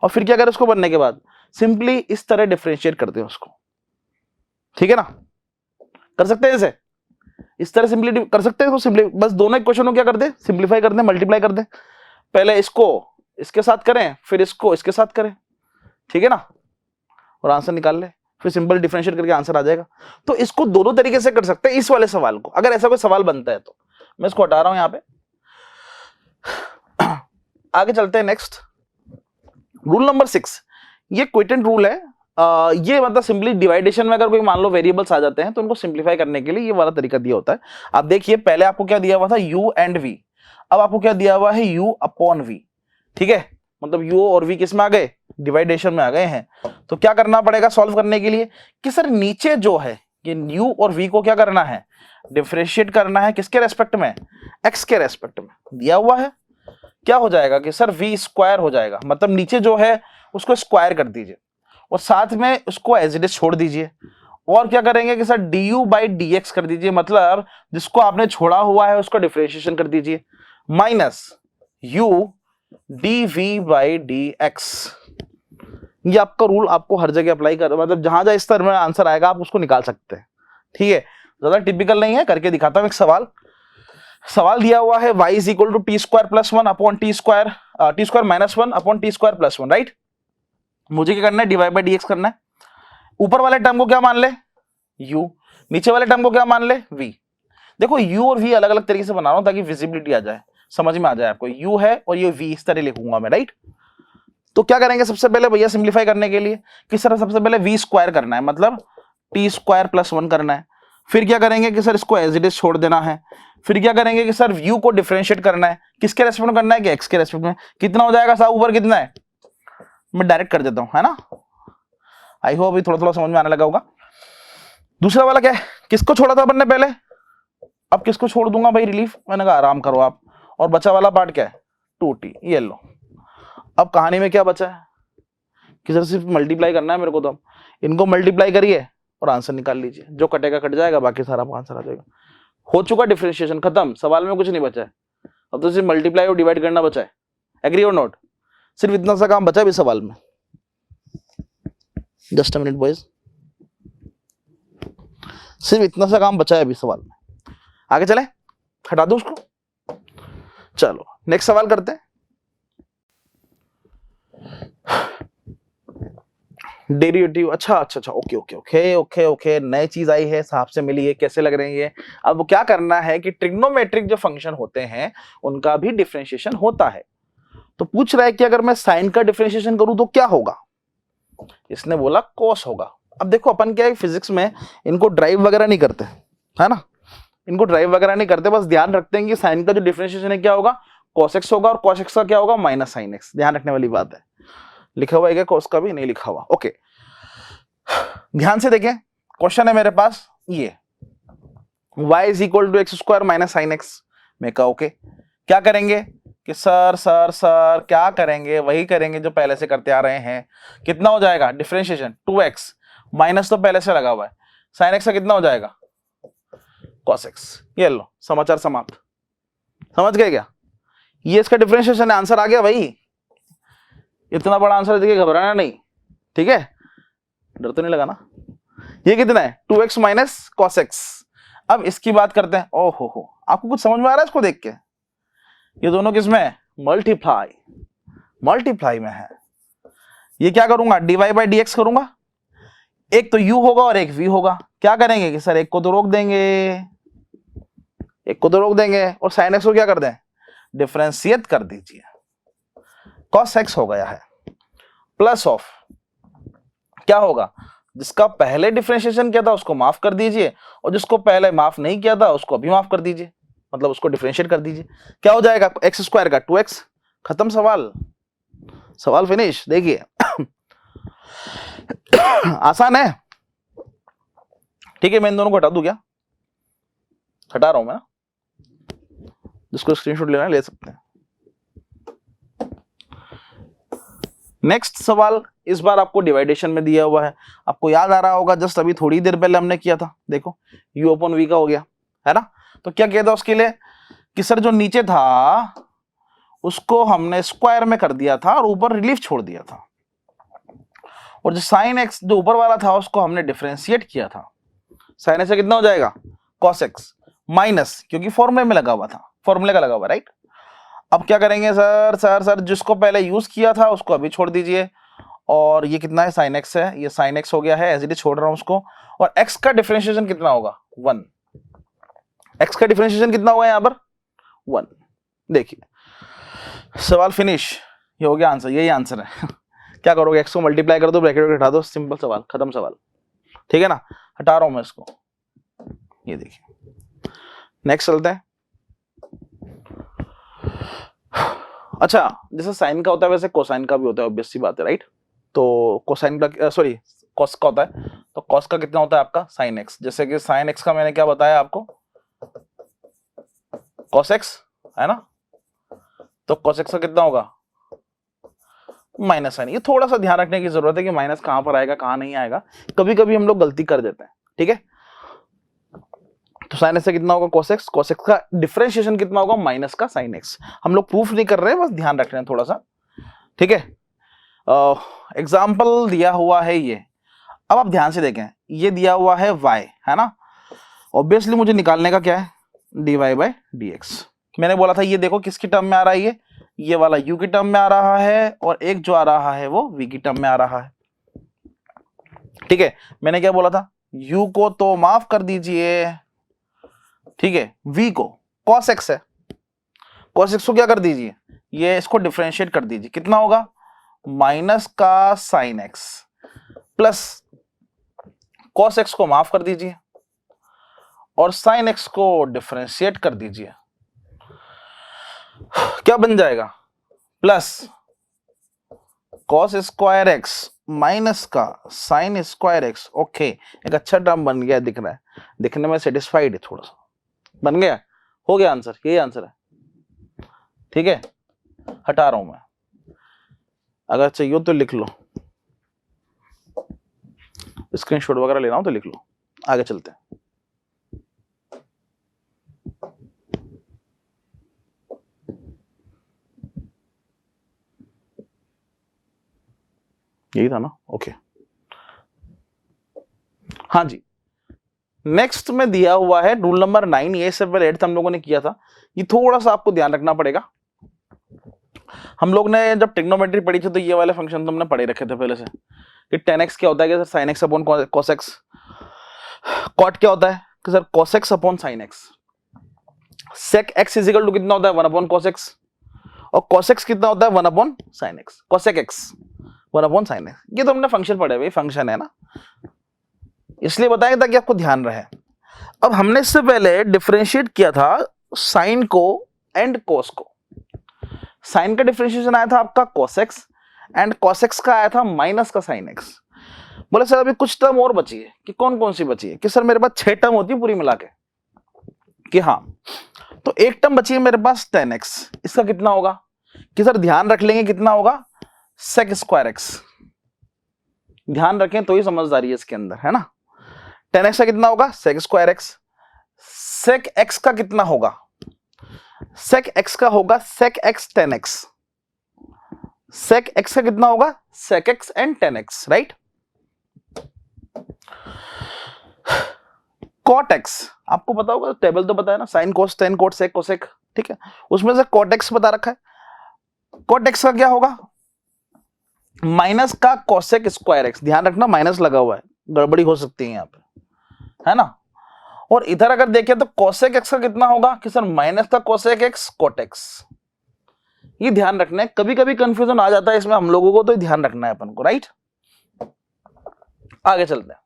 और फिर क्या करें उसको बनने के बाद, सिंपली इस तरह डिफरेंशिएट कर दें उसको, ठीक है ना। कर सकते हैं इसे इस तरह सिंपली कर सकते हैं, तो सिंपली बस दोनों इक्वेशन को क्या कर दे, सिंप्लीफाई कर दे, मल्टीप्लाई कर दे। पहले इसको इसके साथ करें, फिर इसको इसके साथ करें, ठीक है ना, और आंसर निकाल ले, फिर सिंपल डिफरेंशिएट करके आंसर आ जाएगा। तो इसको दोनों तरीके से कर सकते हैं इस वाले सवाल को, अगर ऐसा कोई सवाल बनता है तो। मैं इसको हटा रहा हूं यहां पे, आगे चलते हैं नेक्स्ट। रूल नंबर 6, ये क्विटेंट रूल है। ये मतलब सिंपली डिवाइडेशन में अगर कोई मान लो वेरिएबल्स आ जाते हैं तो उनको सिंप्लीफाई करने के लिए ये वाला तरीका दिया होता है। आप देखिए पहले आपको क्या दिया हुआ था, u एंड v, अब आपको क्या दिया हुआ है, u अपॉन v, ठीक है। मतलब u और v किस में आ गए, डिवाइडेशन में आ गए हैं। तो क्या करना पड़ेगा सॉल्व करने के लिए, कि सर नीचे जो है ये u और v को क्या करना है, डिफरेंशिएट करना है, किसके रेस्पेक्ट में, x के रेस्पेक्ट में दिया हुआ है। क्या हो जाएगा कि सर v स्क्वायर हो जाएगा, मतलब नीचे जो है उसको स्क्वायर कर दीजिए, और साथ में उसको एज इट इज छोड़ दीजिए। और क्या करेंगे कि सर du बाई dx कर दीजिए, मतलब जिसको आपने छोड़ा हुआ है उसका डिफरेंशिएशन कर दीजिए, minus u dv by dx। ये आपका रूल आपको हर जगह अप्लाई कर, मतलब जहां जहां इस तरह में आंसर आएगा आप उसको निकाल सकते हैं, ठीक है। ज्यादा टिपिकल नहीं है, करके दिखाता हूं। एक सवाल दिया हुआ है y is equal to T square plus 1 upon T square minus 1 upon T square plus 1, right. मुझे क्या करना है, D Y by D X करना है। ऊपर वाले टर्म को क्या मान ले, u, नीचे वाले टर्म को क्या मान ले, v। देखो u और v अलग अलग तरीके से बना रहा हूं ताकि विजिबिलिटी आ जाए, समझ में आ जाए आपको। u है और ये v इस तरह लिखूंगा मैं, राइट। तो क्या करेंगे सबसे पहले भैया सिंप्लीफाई करने के लिए कि सर सबसे पहले वी स्क्वायर करना है, मतलब टी स्क्वायर प्लस 1 करना है। फिर क्या करेंगे कि सर इसको एज इट इज छोड़ देना है। फिर क्या करेंगे कि सर यू को डिफरेंशिएट करना है, किसके रेस्पेक्ट में करना है कि एक्स के रेस्पेक्ट में। कितना हो जाएगा साहब, ऊपर कितना है, मैं डायरेक्ट कर देता हूं, है ना। आई होप अभी थोड़ा थोड़ा समझ में आने लगा होगा। दूसरा वाला क्या है, किसको छोड़ा था अपन ने पहले, अब किसको छोड़ दूंगा भाई, रिलीफ। मैंने कहा आराम करो आप। और बचा वाला पार्ट क्या है, 2t, ये लो। अब कहानी में क्या बचा है कि सर सिर्फ मल्टीप्लाई करना है मेरे को, तो अब इनको मल्टीप्लाई करिए और आंसर निकाल लीजिए, जो कटेगा कट जाएगा, बाकी सारा आंसर आ जाएगा। हो चुका डिफरेंशिएशन, खत्म, सवाल में कुछ नहीं बचा है। अब तो सिर्फ मल्टीप्लाई और डिवाइड करना बचा है, एग्री और नोट। सिर्फ इतना सा काम बचा है अभी सवाल में। जस्ट अ मिनट बॉयज, सिर्फ इतना सा काम बचा है अभी सवाल में। आगे चले, हटा दो उसको। चलो नेक्स्ट सवाल करते हैं। डेरिवेटिव, अच्छा, okay okay okay okay okay, नई चीज आई है, साहब से मिली है, कैसे लग रहे हैं ये। अब क्या करना है कि ट्रिग्नोमेट्रिक जो फंक्शन होते हैं उनका भी डिफरेंशिएशन होता है। तो पूछ रहा है कि अगर मैं साइन का डिफरेंशिएशन करूं तो क्या होगा। इसने बोला कॉस होगा। अब देखो अपन क्या है फिजिक्स में इनको ड्राइव वगैरह नहीं करते, है ना, इनको ड्राइव वगैरह नहीं करते, बस ध्यान रखते हैं कि साइन का जो डिफरेंशिएशन है क्या होगा, cos x होगा, और cos x का क्या होगा, माइनस साइन x। ध्यान रखने वाली बात है। लिखा हुआ है क्या cos का भी, नहीं लिखा हुआ, ओके। ध्यान से देखें, क्वेश्चन है मेरे पास ये, y is equal to X square minus sine X. मैं कहा ओके, क्या करेंगे कि सर क्या करेंगे, वही करेंगे जो पहले से करते आ रहे हैं। कितना हो जाएगा डिफरेंशिएशन, 2x, माइनस तो पहले से लगा हुआ है, साइन एक्स का कितना हो जाएगा, cos x। ये लो, समाचार समाप्त। समझ गए क्या, ये इसका डिफरेंशिएशन है, आंसर आ गया भाई। इतना बड़ा आंसर देखिए, घबराना नहीं, ठीक है, डर तो नहीं लगा ना। ये कितना है, 2x माइनस cos x। अब इसकी बात करते हैं। ओहो हो, आपको कुछ समझ में आ रहा है इसको देख के, ये दोनों किसमें है, मल्टीप्लाई में है। ये क्या करूंगा, dy बाई dx करूंगा, एक तो u होगा और एक v होगा। क्या करेंगे कि सर एक को तो रोक देंगे, और साइन एक्स को क्या कर दें, डिफरेंशिएट कर दीजिए। cos x हो गया है, प्लस ऑफ क्या होगा, जिसका पहले डिफरेंशिएशन किया था उसको माफ कर दीजिए, और जिसको पहले माफ नहीं किया था उसको अभी माफ कर दीजिए, मतलब उसको डिफरेंशिएट कर दीजिए। क्या हो जाएगा, एक्स स्क्वायर का 2x, खत्म सवाल फिनिश। देखिए आसान है, ठीक है। मैं इन दोनों को हटा दूं क्या, हटा रहा हूं मैं, जिसको स्क्रीनशॉट लेना है ले सकते हैं। नेक्स्ट सवाल इस बार आपको डिवाइडेशन में दिया हुआ है। आपको याद आ रहा होगा, जस्ट अभी थोड़ी देर पहले हमने किया था, देखो u अपॉन v का हो गया, है ना। तो क्या किया था उसके लिए कि सर जो नीचे था उसको हमने स्क्वायर में कर दिया था और ऊपर रिलीफ छोड़ दिया था, और जो साइन एक्स जो ऊपर वाला था उसको हमने डिफरेंशिएट किया था। साइन एक्स कितना हो जाएगा, cos x माइनस, क्योंकि फॉर्मूले में लगा हुआ था, फॉर्मूले का लगा हुआ, राइट। अब क्या करेंगे सर जिसको पहले यूज किया था उसको अभी छोड़ दीजिए, और ये कितना है, साइन एक्स है, ये साइन एक्स हो गया है, एज इट इज छोड़ रहा हूं उसको। और x का डिफरेंशिएशन कितना होगा, 1। x का डिफरेंशिएशन कितना होगा यहाँ पर, 1। देखिए सवाल फिनिश, ये हो गया आंसर, यही आंसर है। क्या करोगे, x को मल्टीप्लाई कर दो, ब्रैकेट हटा दो, सिंपल सवाल, खत्म सवाल, ठीक है ना। हटा रहा हूं मैं इसको, ये देखिए। नेक्स्ट चलते हैं। अच्छा, जैसे साइन का होता है वैसे कोसाइन का भी होता है, ऑब्वियस सी बात है, राइट। तो कोसाइन का सॉरी कॉस का होता है, तो कॉस का कितना होता है आपका, साइन एक्स। जैसे कि साइन एक्स का मैंने क्या बताया आपको, कॉस एक्स, है ना। तो कॉस एक्स का कितना होगा, माइनस साइन। ये थोड़ा सा ध्यान रखने की जरूरत है कि माइनस कहां पर आएगा कहां नहीं आएगा, कभी कभी हम लोग गलती कर देते हैं, ठीक है। तो साइन एक्स से कितना होगा, cos x, cos x का डिफरेंशिएशन कितना होगा, माइनस का साइन एक्स। हम लोग प्रूफ नहीं कर रहे हैं, बस ध्यान रख रहे हैं थोड़ा सा, ठीक है। एग्जाम्पल दिया हुआ है ये, अब आप ध्यान से देखें, ये दिया हुआ है y, है ना। ऑब्वियसली मुझे निकालने का क्या है, dy बाई dx। मैंने बोला था ये देखो किसकी टर्म में आ रहा है, ये वाला u की टर्म में आ रहा है, और एक जो आ रहा है वो v की टर्म में आ रहा है, ठीक है। मैंने क्या बोला था, u को तो माफ कर दीजिए, ठीक है, v को, cos x है, cos x को क्या कर दीजिए, ये इसको डिफरेंशिएट कर दीजिए, कितना होगा माइनस का sine x plus cos x को माफ कर दीजिए और साइन एक्स को डिफरेंशिएट कर दीजिए, क्या बन जाएगा? Plus cos square x minus का साइन स्क्वायर एक्स। ओके, एक अच्छा टर्म बन गया, दिख रहा है, दिखने में सेटिस्फाइड है, थोड़ा सा बन गया, हो गया आंसर, यही आंसर है। ठीक है, हटा रहा हूं मैं, अगर चाहिए तो लिख लो, स्क्रीनशॉट वगैरह लेना हो तो लिख लो। आगे चलते हैं। यही था ना? ओके, हाँ जी। नेक्स्ट में दिया हुआ है रूल नंबर 9, ये से पहले 8 हम लोगों ने किया था, ये थोड़ा सा आपको ध्यान रखना पड़ेगा। हम लोग ने जब ट्रिग्नोमेट्री पढ़ी थी तो ये वाले फंक्शन तो हमने पढ़े रखे थे पहले से, कि tan x क्या होता है कि sir sin x upon cos x, cot क्या होता है कि sir cos x upon sin x, sec x is equal to कितना होता है 1 अपॉन cos x, और cos x कितना होता है 1 upon sin x, cosec x 1 upon sin x। ये तो हमने फंक्शन पढ़े भाई, फंक्शन है ना, इसलिए बताएंगे ताकि आपको ध्यान रहे। अब हमने इससे पहले डिफरेंशिएट किया था साइन को एंड cos को। साइन का डिफरेंशिएशन आया था आपका cos x and cos x का आया था माइनस का sin x। बोले सर अभी कुछ टर्म और बची है, कि कौन कौन सी बची है? कि सर मेरे पास 6 टर्म होती है पूरी मिला के, कि हाँ, तो एक टर्म बची है मेरे पास tan x, इसका कितना होगा? कि सर ध्यान रख लेंगे कितना होगा, sec स्क्वायर x। ध्यान रखें तो ही समझदारी है इसके अंदर, है ना। tan x का कितना होगा? sec square x। sec x का कितना होगा? sec x का होगा sec x tan x। sec x का कितना होगा? sec x and tan x, right. cot x आपको पता होगा, टेबल तो पता है ना, sin cos tan cot sec cosec, ठीक है, उसमें से cot x बता रखा है। cot x का क्या होगा? माइनस का cosec स्क्वायर x। ध्यान रखना माइनस लगा हुआ है, गड़बड़ी हो सकती है यहाँ पे, है ना। और इधर अगर देखें तो cosec x का कितना होगा? कि सर माइनस का cosec x cot x। ये ध्यान रखना है, कभी कभी कंफ्यूजन आ जाता है इसमें हम लोगों को, तो ध्यान रखना है अपन को, राइट। आगे चलते हैं,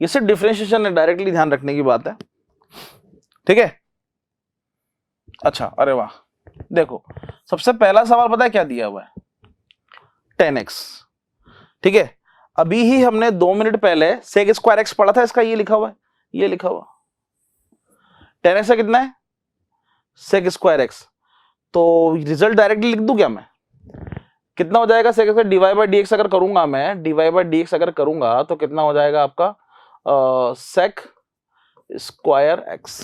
ये सिर्फ डिफरेंशिएशन है, डायरेक्टली ध्यान रखने की बात है, ठीक है। अच्छा, अरे वाह, देखो सबसे पहला सवाल पता है क्या दिया हुआ है? tan x, ठीक है। अभी ही हमने 2 मिनट पहले sec स्क्वायर x पढ़ा था, इसका ये लिखा हुआ है, ये लिखा हुआ tan x का कितना है? sec square x। तो रिजल्ट डायरेक्टली लिख दूं क्या मैं? कितना हो जाएगा sec का dy बाई dx अगर करूंगा मैं, dy बाई dx अगर करूंगा तो कितना हो जाएगा आपका sec स्क्वायर x।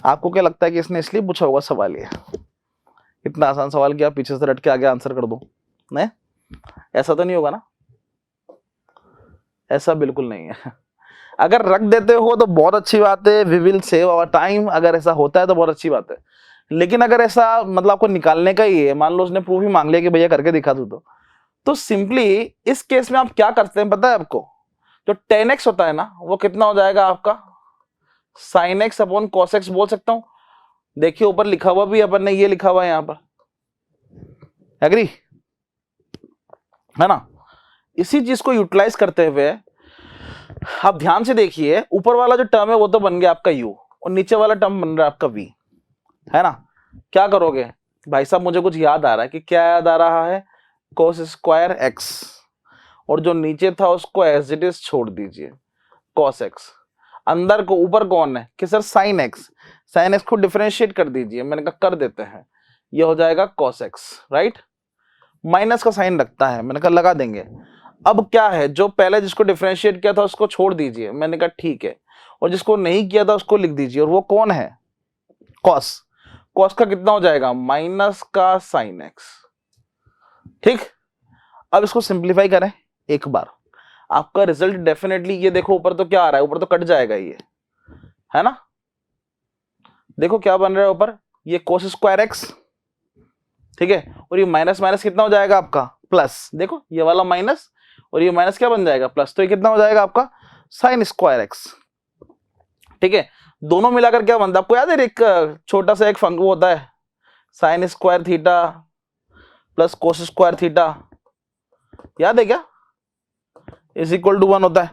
आपको क्या लगता है कि इसने इसलिए पूछा होगा सवाल ये? इतना आसान सवाल कि आप पीछे से रट के आगे आंसर कर दो? नहीं, ऐसा तो नहीं होगा ना, ऐसा बिल्कुल नहीं है। अगर रख देते हो तो बहुत अच्छी बात है, we will save our time, अगर ऐसा होता है तो बहुत अच्छी बात है। लेकिन अगर ऐसा मतलब आपको निकालने का ही है, मान लो उसने प्रूफ ही मांग लिया कि भैया करके दिखा दो, तो सिंपली इस केस में आप क्या करते हैं पता है आपको? जो tan x होता है ना, वो कितना हो जाएगा आपका sin x upon cos x बोल सकता हूं। देखिए ऊपर लिखा हुआ भी अपन ने, ये लिखा हुआ है यहां पर, एग्री है ना। इसी चीज को यूटिलाइज करते हुए आप ध्यान से देखिए, ऊपर वाला जो टर्म है वो तो बन गया आपका u, और नीचे वाला टर्म बन रहा है आपका v, है ना। क्या करोगे भाई साहब? मुझे कुछ याद आ रहा है, कि क्या याद आ रहा है? cos स्क्वायर x, और जो नीचे था उसको एज इट इज छोड़ दीजिए, cos x। अंदर को ऊपर कौन है? कि sir sin x, sin x को डिफरेंशिएट कर दीजिए, मैंने कहा कर देते हैं, ये हो जाएगा cos x, राइट। माइनस का साइन लगता है, मैंने कहा लगा देंगे। अब क्या है, जो पहले जिसको डिफरेंशिएट किया था उसको छोड़ दीजिए, मैंने कहा ठीक है, और जिसको नहीं किया था उसको लिख दीजिए, और वो कौन है? cos। cos का कितना हो जाएगा? माइनस का sin x, ठीक। अब इसको सिंप्लीफाई करें एक बार, आपका रिजल्ट डेफिनेटली, ये देखो ऊपर तो क्या आ रहा है, ऊपर तो कट जाएगा ये, है ना। देखो क्या बन रहा है ऊपर, ये cos स्क्वायर x, ठीक है, और ये माइनस माइनस कितना हो जाएगा आपका? प्लस। देखो ये वाला माइनस और ये माइनस क्या बन जाएगा? प्लस। तो ये कितना हो जाएगा आपका? sin स्क्वायर x, ठीक है। दोनों मिलाकर क्या बनता है आपको याद है? एक छोटा सा एक वो होता है sin square theta plus cos square theta, याद है क्या, इज इक्वल टू 1 होता है,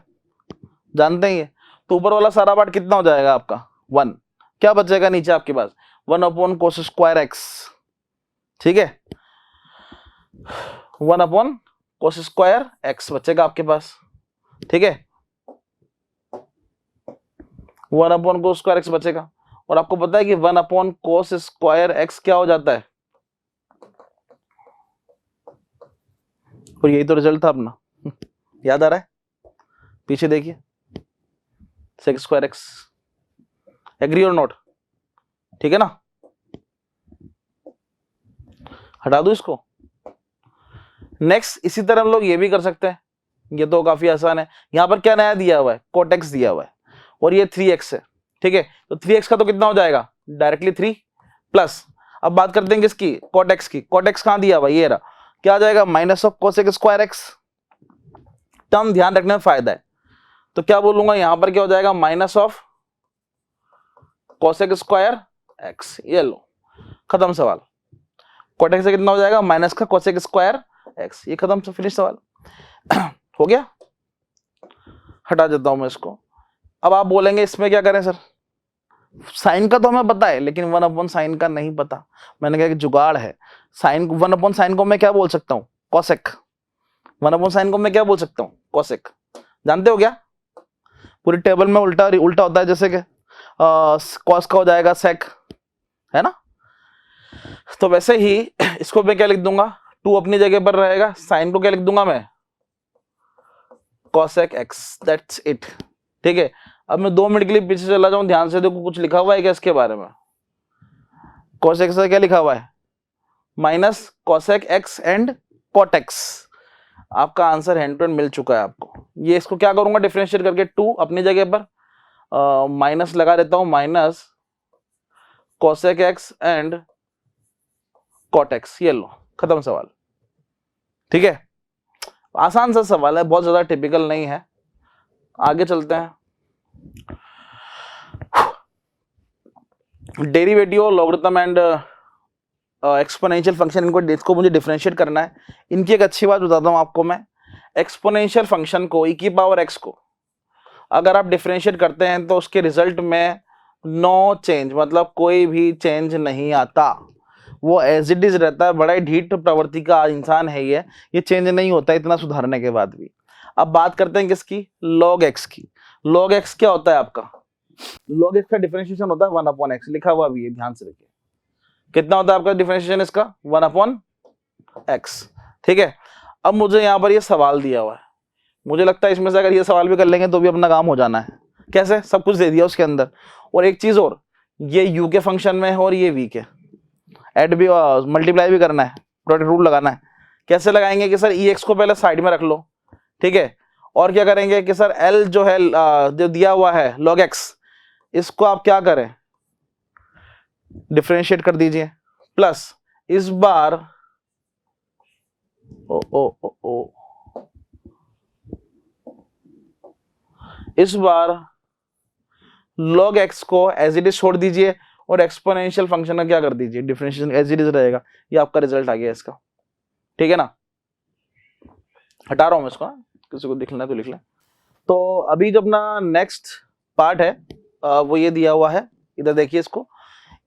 जानते हैं ये। तो ऊपर वाला सारा पार्ट कितना हो जाएगा आपका 1, क्या बचेगा नीचे आपके पास 1 अपॉन कोस स्क्वायर एक्स, ठीक है 1 अपॉन कोस स्क्वायर एक्स बचेगा आपके पास, ठीक है 1 अपॉन कोस स्क्वायर एक्स बचेगा। और आपको पता है कि 1 अपॉन कोस स्क्वायर एक्स क्या हो जाता है, और यही तो रिजल्ट था अपना याद आ रहा है, पीछे देखिए सेक स्क्वायर एक्स, एग्री और नोट, ठीक है ना, हटा दो इसको। नेक्स्ट इसी तरह हम लोग ये भी कर सकते हैं, ये तो काफी आसान है। यहां पर क्या नया दिया हुआ है, कोट एक्स दिया हुआ है और ये 3x है, ठीक है तो 3x का तो कितना हो जाएगा डायरेक्टली 3 प्लस, अब बात करते हैं किसकी, कोट एक्स की। कोट एक्स कहां दिया हुआ है, ये रहा, क्या आ जाएगा minus of cosec square x, term ध्यान रखने में फायदा है, तो क्या बोलूंगा यहां पर क्या हो जाएगा minus of cosec square x, ये लो खत्म सवाल। कोट एक्स से कितना हो जाएगा माइनस का कोसेक स्क्वायर एक्स, ये खत्म, फिनिश सवाल हो गया, हटा देता हूं मैं इसको। अब आप बोलेंगे इसमें क्या करें सर, साइन का तो हमें पता है लेकिन 1 अपॉन साइन का नहीं पता। मैंने कहा कि जुगाड़ है, साइन 1 अपॉन साइन को मैं क्या बोल सकता हूं कोसेक, 1 अपॉन साइन को मैं क्या बोल सकता हूं कोसेक, जानते हो क्या, पूरी टेबल में उल्टा उल्टा होता है, जैसे कि कॉस का हो जाएगा सेक, है ना, तो वैसे ही इसको मैं क्या लिख दूंगा 2 अपनी जगह पर रहेगा, साइन को क्या लिख दूंगा मैं कोसेक एक्स, दैट्स इट, ठीक है। अब मैं 2 मिनट के लिए पीछे चला जाऊं, ध्यान से देखो कुछ लिखा हुआ है क्या इसके बारे में, कोसेक से क्या लिखा हुआ है minus cosec X and cot X, आपका आंसर हैंड टू हैंड मिल चुका है आपको। ये इसको क्या करूंगा डिफरेंशिएट करके 2 अपनी जगह पर माइनस लगा देता हूं, minus cosec X and cot X, ये लो खत्म सवाल, ठीक है आसान सा सवाल है, बहुत ज्यादा टिपिकल नहीं है। आगे चलते हैं, derivative logarithm and exponential function, इसको मुझे डिफरेंशिएट करना है। इनकी एक अच्छी बात बताता हूं आपको मैं, एक्सपोनेंशियल फंक्शन को e की पावर x को अगर आप डिफरेंशिएट करते हैं तो उसके रिजल्ट में नो चेंज, मतलब कोई भी चेंज नहीं आता, वो एज इट इज रहता है। बड़ा ही ढीठ प्रवृत्ति का इंसान है ये चेंज नहीं होता इतना सुधारने के बाद भी। अब बात करते हैं किसकी, log x की। log x क्या होता है आपका, log x का डिफरेंशिएशन होता है 1 अपॉन x, लिखा हुआ भी है ध्यान से देखिए, कितना होता है आपका डिफरेंशिएशन इसका 1 अपॉन x, ठीक है। अब मुझे यहाँ पर ये सवाल दिया हुआ है, मुझे लगता है इसमें से अगर ये सवाल भी कर लेंगे तो भी अपना काम हो जाना है। कैसे, सब कुछ दे दिया उसके अंदर, और एक चीज और, ये u के फंक्शन में है और ये v के, ऐड भी मल्टीप्लाई भी करना है, प्रोडक्ट रूल लगाना है। कैसे लगाएंगे कि सर ex को पहले साइड में रख लो, ठीक है, और क्या करेंगे कि सर l जो है जो दिया हुआ है log x, इसको आप क्या करें डिफरेंशिएट कर दीजिए, प्लस इस बार इस बार log x को एज इट इज छोड़ दीजिए और एक्सपोनेंशियल फंक्शन का क्या कर दीजिए डिफरेंशिएशन एज इट इज रहेगा। ये आपका रिजल्ट आ गया इसका, ठीक है ना, हटा रहा हूं मैं इसको, किसी को लिखना है तो लिख ले। तो अभी जो अपना नेक्स्ट पार्ट है वो ये दिया हुआ है, इधर देखिए इसको,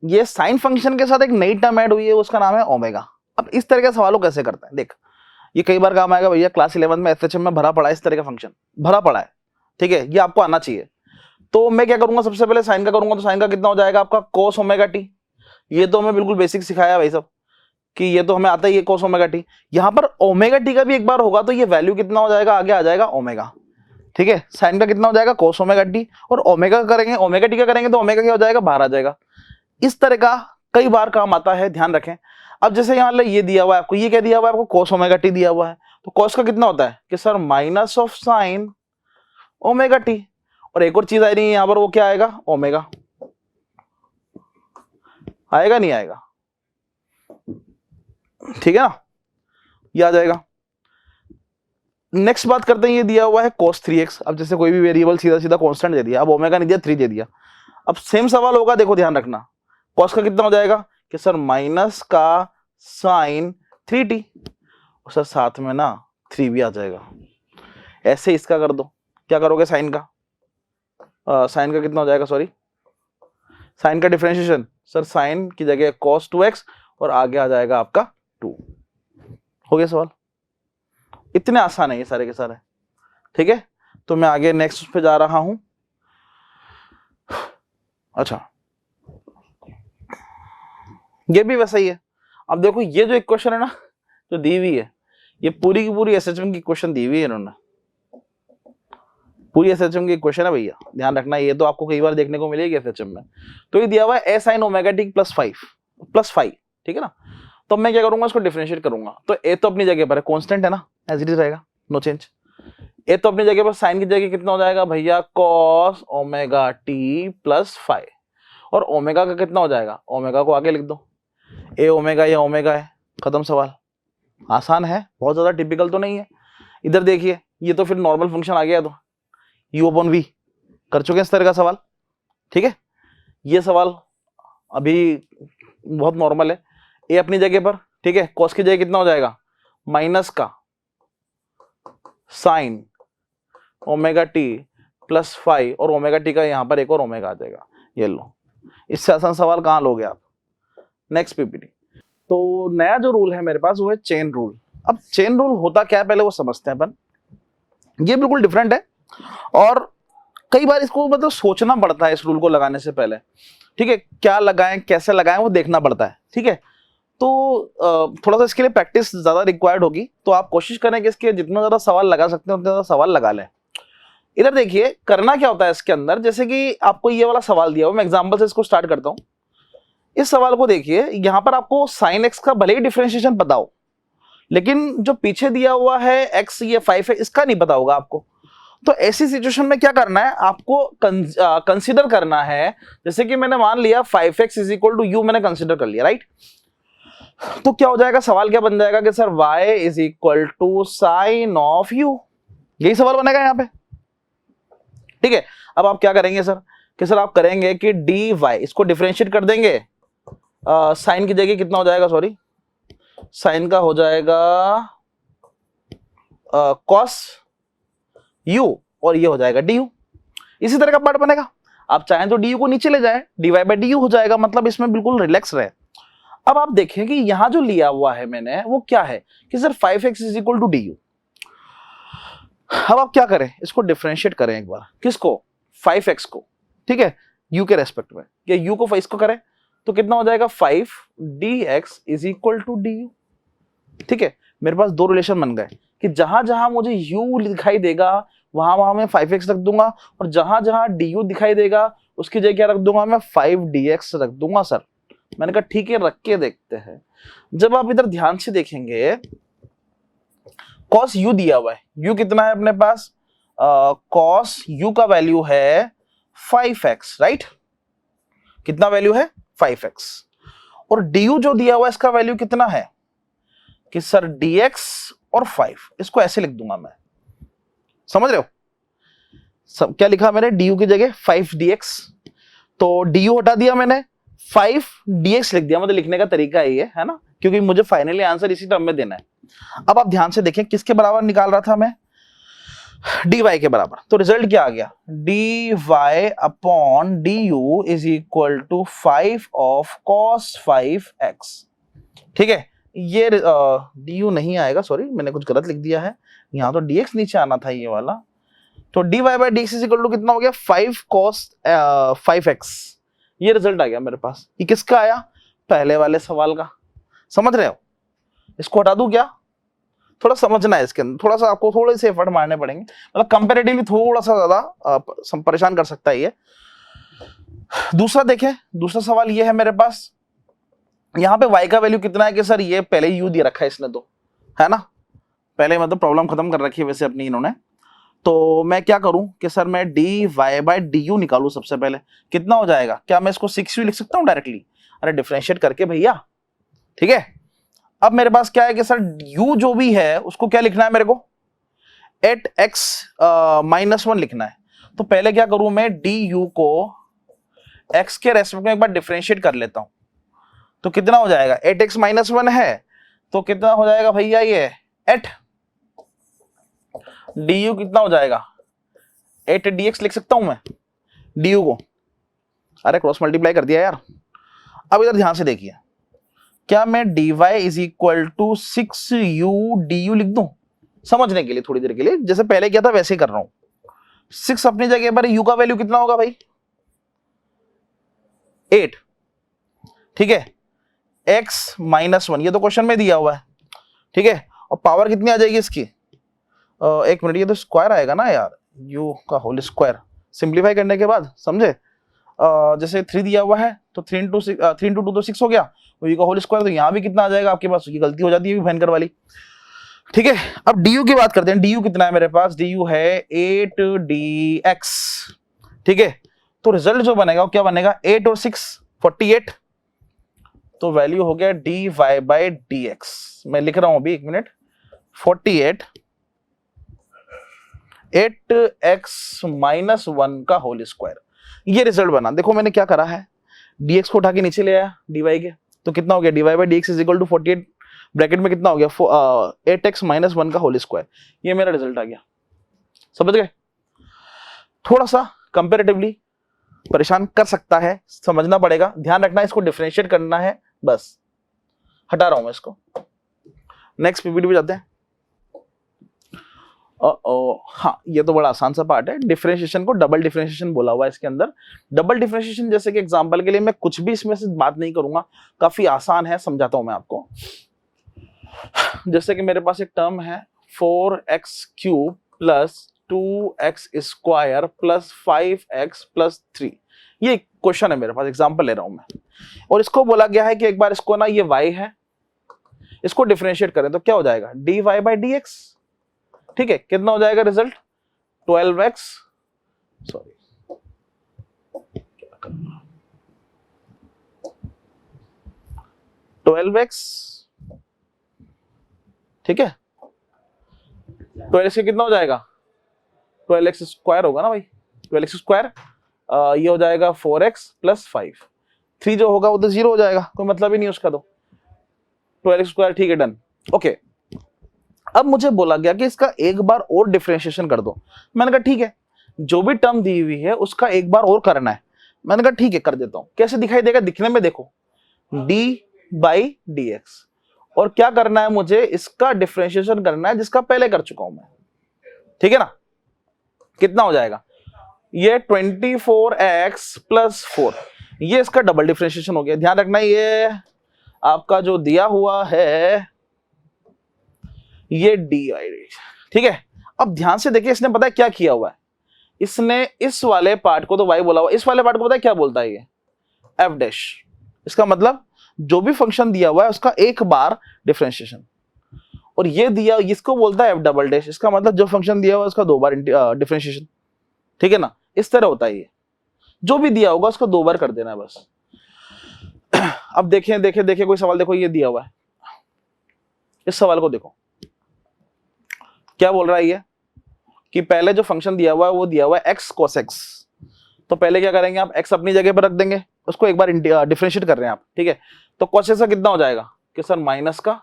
ये साइन फंक्शन के साथ एक नई टर्म ऐड हुई है, उसका नाम है ओमेगा। अब इस तरह के सवालों कैसे करते हैं, देख ये कई बार काम आएगा भैया, क्लास 11 में एसएचएम में भरा पड़ा है, इस तरह का फंक्शन भरा पड़ा है, ठीक है, ये आपको आना चाहिए। तो मैं क्या करूंगा, सबसे पहले साइन का करूंगा, तो साइन का कितना हो जाएगा आपका कोस ओमेगा टी, ये तो हमें बिल्कुल बेसिक सिखाया भाई सब कि ये तो हमें आता ही है कोस ओमेगा टी। यहां पर ओमेगा टी का भी एक बार होगा तो ये वैल्यू कितना हो जाएगा, आगे आ जाएगा ओमेगा, ठीक है। साइन का कितना हो जाएगा कोस ओमेगा टी, और ओमेगा करेंगे, ओमेगा टी का करेंगे तो ओमेगा क्या हो जाएगा बाहर आ जाएगा। इस तरह का कई बार काम आता है, ध्यान रखें। अब जैसे यहाँ ये दिया हुआ है आपको, ये क्या दिया हुआ है आपको कोस ओमेगा टी दिया हुआ है, तो कोस का कितना होता है कि sir minus of sine omega T, और एक और चीज आ रही है यहां पर, वो क्या आएगा ओमेगा, आएगा नहीं आएगा, ठीक है ना, ये आ जाएगा। नेक्स्ट बात करते हैं, ये दिया हुआ है cos 3x। अब जैसे कोई भी वेरिएबल सीधा सीधा कांस्टेंट दे दिया, अब ओमेगा नहीं दिया 3 दे दिया, अब सेम सवाल होगा, देखो ध्यान रखना, cos का कितना हो जाएगा कि सर माइनस का साइन 3t, और सर साथ में ना 3 भी आ जाएगा। ऐसे इसका कर दो, क्या करोगे साइन का, साइन का कितना हो जाएगा, सॉरी साइन का डिफरेंशिएशन, सर साइन की जगह cos 2x और आगे आ जाएगा आपका 2। हो गया सवाल, इतने आसान है ये सारे के सारे। ठीक है, तो मैं आगे नेक्स्ट पे जा रहा हूं। अच्छा, ये भी वैसा ही है। अब देखो ये जो इक्वेशन है ना जो दी हुई है, ये पूरी की पूरी एसएचएम की इक्वेशन दी हुई है इन्होंने, पूरी एसएचएम की इक्वेशन है भैया, ध्यान रखना। ये तो आपको कई बार देखने को मिलेगी एसएचएम में। तो ये दिया हुआ है ए साइन ओमेगा टी +5, ठीक है ना। तो मैं क्या करूंगा, इसको डिफरेंशिएट करूंगा। तो ए तो अपनी जगह पर है, कांस्टेंट है ना, एज इट इज रहेगा, नो चेंज। ए तो अपनी जगह पर, साइन की जगह कितना हो जाएगा भैया, cos ओमेगा टी +5, और ओमेगा का कितना हो जाएगा, ओमेगा को आगे लिख दो, ए ओमेगा या ओमेगा है, खत्म सवाल। आसान है, बहुत ज्यादा टिपिकल तो नहीं है। इधर देखिए, ये तो फिर नॉर्मल फंक्शन आ गया, तो u/v कर चुके हैं इस तरह का सवाल। ठीक है, ये सवाल अभी बहुत नॉर्मल है। ए अपनी जगह पर, ठीक है, cos की जगह कितना हो जाएगा, माइनस का साइन ओमेगा टी +5 और ओमेगा टी का यहां पर एक और ओमेगा आ जाएगा। ये लो, इससे आसान सवाल कहां लोगे आप। Next PPT. तो नया जो रूल है मेरे पास वो है चेन रूल। अब चेन रूल होता क्या है पहले वो समझते हैं अपन। ये बिल्कुल डिफरेंट है और कई बार इसको मतलब सोचना पड़ता है इस रूल को लगाने से पहले। ठीक है, क्या लगाएं कैसे लगाएं वो देखना पड़ता है। ठीक है, तो थोड़ा सा इसके लिए प्रैक्टिस ज्यादा रिक्वायर्ड होगी। तो आप कोशिश करें कि इसके जितना ज्यादा सवाल लगा सकते हैं उतना ज्यादा सवाल लगा लें। इधर देखिए, करना क्या होता है इसके अंदर, जैसे कि आपको ये वाला सवाल दिया हुआ, मैं एग्जांपल से इसको स्टार्ट करता हूं। इस सवाल को देखिए, यहां पर आपको साइन एक्स का भले ही डिफरेंशिएशन पता हो, लेकिन जो पीछे दिया हुआ है एक्स ये 5 है, इसका नहीं पता होगा आपको। तो ऐसी सिचुएशन में क्या करना है आपको, कंसीडर करना है। जैसे कि मैंने मान लिया 5x = u, मैंने कंसीडर कर लिया, राइट। तो क्या हो जाएगा, सवाल क्या बन जाएगा कि sir y = sin of u, यही सवाल बनेगा यहां पे। ठीक है, अब आप क्या करेंगे सर, कि सर आप करेंगे कि dy, इसको डिफरेंशिएट कर देंगे। साइन की जगह कितना हो जाएगा, सॉरी साइन का हो जाएगा cos u और ये हो जाएगा du। इसी तरह का पार्ट बनेगा। आप चाहें तो du को नीचे ले जाएं, dy/du हो जाएगा, मतलब इसमें बिल्कुल रिलैक्स रहे। अब आप देखें कि यहां जो लिया हुआ है मैंने वो क्या है कि सर 5x = du। अब आप क्या करें, इसको डिफरेंशिएट करें एक बार, किसको, 5x को, ठीक है, u के रेस्पेक्ट में, या u को 5 को करें तो कितना हो जाएगा, 5 dx = du। ठीक है, मेरे पास दो रिलेशन बन गए कि जहां जहां मुझे u दिखाई देगा वहां वहां मैं 5x रख दूंगा, और जहां जहां du दिखाई देगा उसकी जगह क्या रख दूंगा, मैं 5dx रख दूंगा। सर मैंने कहा ठीक है, रख के देखते हैं। जब आप इधर ध्यान से देखेंगे, cos u दिया हुआ है, u कितना है अपने पास, cos u का वैल्यू है 5x, राइट, कितना वैल्यू है 5x, और du जो दिया हुआ है इसका वैल्यू कितना है कि सर dx और 5, इसको ऐसे लिख दूंगा मैं, समझ रहे हो। सब क्या लिखा मैंने, du की जगह 5dx, तो du हटा दिया मैंने, 5dx लिख दिया। मतलब लिखने का तरीका ये है ना, क्योंकि मुझे फाइनली आंसर इसी टर्म में देना है। अब आप ध्यान से देखें, किसके बराबर निकाल रहा था मैं, dy के बराबर। तो रिजल्ट क्या आ गया, dy/du = 5 of cos 5x। ठीक है, ये du नहीं आएगा, सॉरी मैंने कुछ गलत लिख दिया है, यहां तो dx नीचे आना था ये वाला। तो dy/dx = कितना हो गया, 5 cos 5x। ये रिजल्ट आ गया मेरे पास। ये किसका आया, पहले वाले सवाल का। समझ रहे हो, इसको हटा दूं क्या, थोड़ा समझना है इसके अंदर, थोड़ा सा आपको थोड़े से एफर्ट मारने पड़ेंगे, मतलब कंपैरेटिवली थोड़ा सा ज्यादा परेशान कर सकता है ये। दूसरा देखें, दूसरा सवाल ये है मेरे पास, यहाँ पे y का वैल्यू कितना है कि सर ये पहले u दे रखा है इसने, तो है ना, पहले मतलब प्रॉब्लम खत्म कर रखी है वैसे अपनी इन्होंने। तो मैं क्या करूं कि सर मैं dy/du निकालूं सबसे पहले, कितना हो जाएगा, क्या मैं इसको 6u लिख सकता हूं डायरेक्टली, अरे डिफरेंशिएट करके भैया। ठीक है, अब मेरे पास क्या है कि सर u जो भी है उसको क्या लिखना है मेरे को, 8x - 1 लिखना है। तो पहले क्या करूं मैं, du को x के रेस्पेक्ट में एक बार डिफरेंशिएट कर लेता हूं। तो कितना हो जाएगा, 8x - 1 है, तो कितना हो जाएगा भैया ये 8, डी यू कितना हो जाएगा 8dx लिख सकता हूं मैं डी यू को। अरे क्रॉस मल्टीप्लाई कर दिया यार। अब इधर ध्यान से देखिए, क्या मैं dy is equal to 6u D U लिख दूं समझने के लिए, थोड़ी देर के लिए जैसे पहले किया था वैसे ही कर रहा हूं। 6 अपनी जगह पर, u का वैल्यू कितना होगा भाई 8, ठीक है। x -1 ये तो क्वेश्चन में दिया हुआ है, ठीक है। और पावर कितनी आ जाएगी इसकी, एक मिनट, ये तो स्क्वायर आएगा ना यार, u का होल स्क्वायर सिंप्लीफाई करने के बाद, समझे। जैसे 3 दिया हुआ है तो 3 इंटू 2 तो 6 हो गया, u का होल स्क्वायर, तो यहाँ भी कितना आ जाएगा आपके पास, ये गलती हो जाती है भयंकर वाली, ठीक है। अब du की बात करते हैं, du कितना है मेरे पास, du है 8dx, ठीक है। तो रिजल्ट जो बनेगा वो क्या बनेगा 8 और 6 48, तो वैल्यू हो गया dy बाई dx। मैं लिख रहा हूं अभी, एक मिनट, 48 8x - 1 का होल स्क्वायर, ये रिजल्ट बना। देखो मैंने क्या करा है, dx को उठा के नीचे ले आया dy के, तो कितना हो गया dy by dx is equal to 48 bracket में कितना हो गया 8x - 1 का होल स्क्वायर, ये मेरा रिजल्ट आ गया। समझ गए। थोड़ा सा कंपैरेटिवली परेशान कर सकता है, समझना पड़ेगा, ध्यान रखना, इसको डिफरेंशिएट करना है बस। हटा रहा हूं मैं इसको, नेक्स्ट पीपीटी पे जाते हैं। हाँ, ये तो बड़ा आसान सा पार्ट है, डिफरेंशिएशन को डबल डिफरेंशिएशन बोला हुआ है इसके अंदर। डबल डिफरेंशिएशन जैसे कि एग्जांपल के लिए मैं कुछ भी इसमें से बात नहीं करूंगा, काफी आसान है, समझाता हूं मैं आपको। जैसे कि मेरे पास एक टर्म है 4x³ plus 2x square plus 5x plus 3, ये क्वेश्चन है मेरे पास, एग्जांपल ले रहा हूं मैं, और इसको बोला गया है कि एक बार इसको ना, ये y है, इसको डिफरेंशिएट करें तो क्या हो जाएगा dy बाई dx, ठीक है। कितना हो जाएगा रिजल्ट 12x, सॉरी 12x, ठीक है। 12x का कितना हो जाएगा 12x स्क्वायर होगा ना भाई, 12x स्क्वायर, ये हो जाएगा 4x प्लस 5, 3 जो होगा वो तो 0 हो जाएगा, कोई मतलब ही नहीं उसका, तो 12x स्क्वायर, ठीक है, डन, ओके। अब मुझे बोला गया कि इसका एक बार और डिफरेंशिएशन कर दो, मैंने कहा ठीक है, जो भी टर्म दी हुई है उसका एक बार और करना है, मैंने कहा ठीक है कर देता हूं। कैसे दिखाई देगा, दिखने में देखो d बाई dx, और क्या करना है मुझे, इसका डिफरेंशिएशन करना है जिसका पहले कर चुका हूं मैं, ठीक है ना। कितना हो जाएगा ये 24x प्लस 4, ये इसका डबल डिफरेंशिएशन हो गया। ध्यान रखना ये आपका जो दिया हुआ है ये डी, ठीक है। अब ध्यान से देखिए, इसने पता है क्या किया हुआ है, इसने इस वाले पार्ट को तो y बोला हुआ, इस वाले पार्ट को पता है क्या बोलता है ये f डैश। इसका मतलब जो भी फंक्शन दिया हुआ है उसका एक बार डिफरेंशिएशन, और ये दिया, इसको बोलता है f डबल डैश, इसका मतलब जो फंक्शन दिया हुआ है उसका 2 बार डिफरेंशिएशन, ठीक है ना। इस तरह होता है ये, जो भी दिया होगा उसको 2 बार कर देना है बस। अब देखिए देखिए देखिए, कोई सवाल देखो, ये दिया हुआ है, इस सवाल को देखो क्या बोल रहा है ये, कि पहले जो फंक्शन दिया हुआ है वो दिया हुआ है x cos x, तो पहले क्या करेंगे आप, x अपनी जगह पर रख देंगे, उसको एक बार डिफरेंशिएट कर रहे हैं आप, ठीक है। तो cos x का कितना हो जाएगा कि सर माइनस का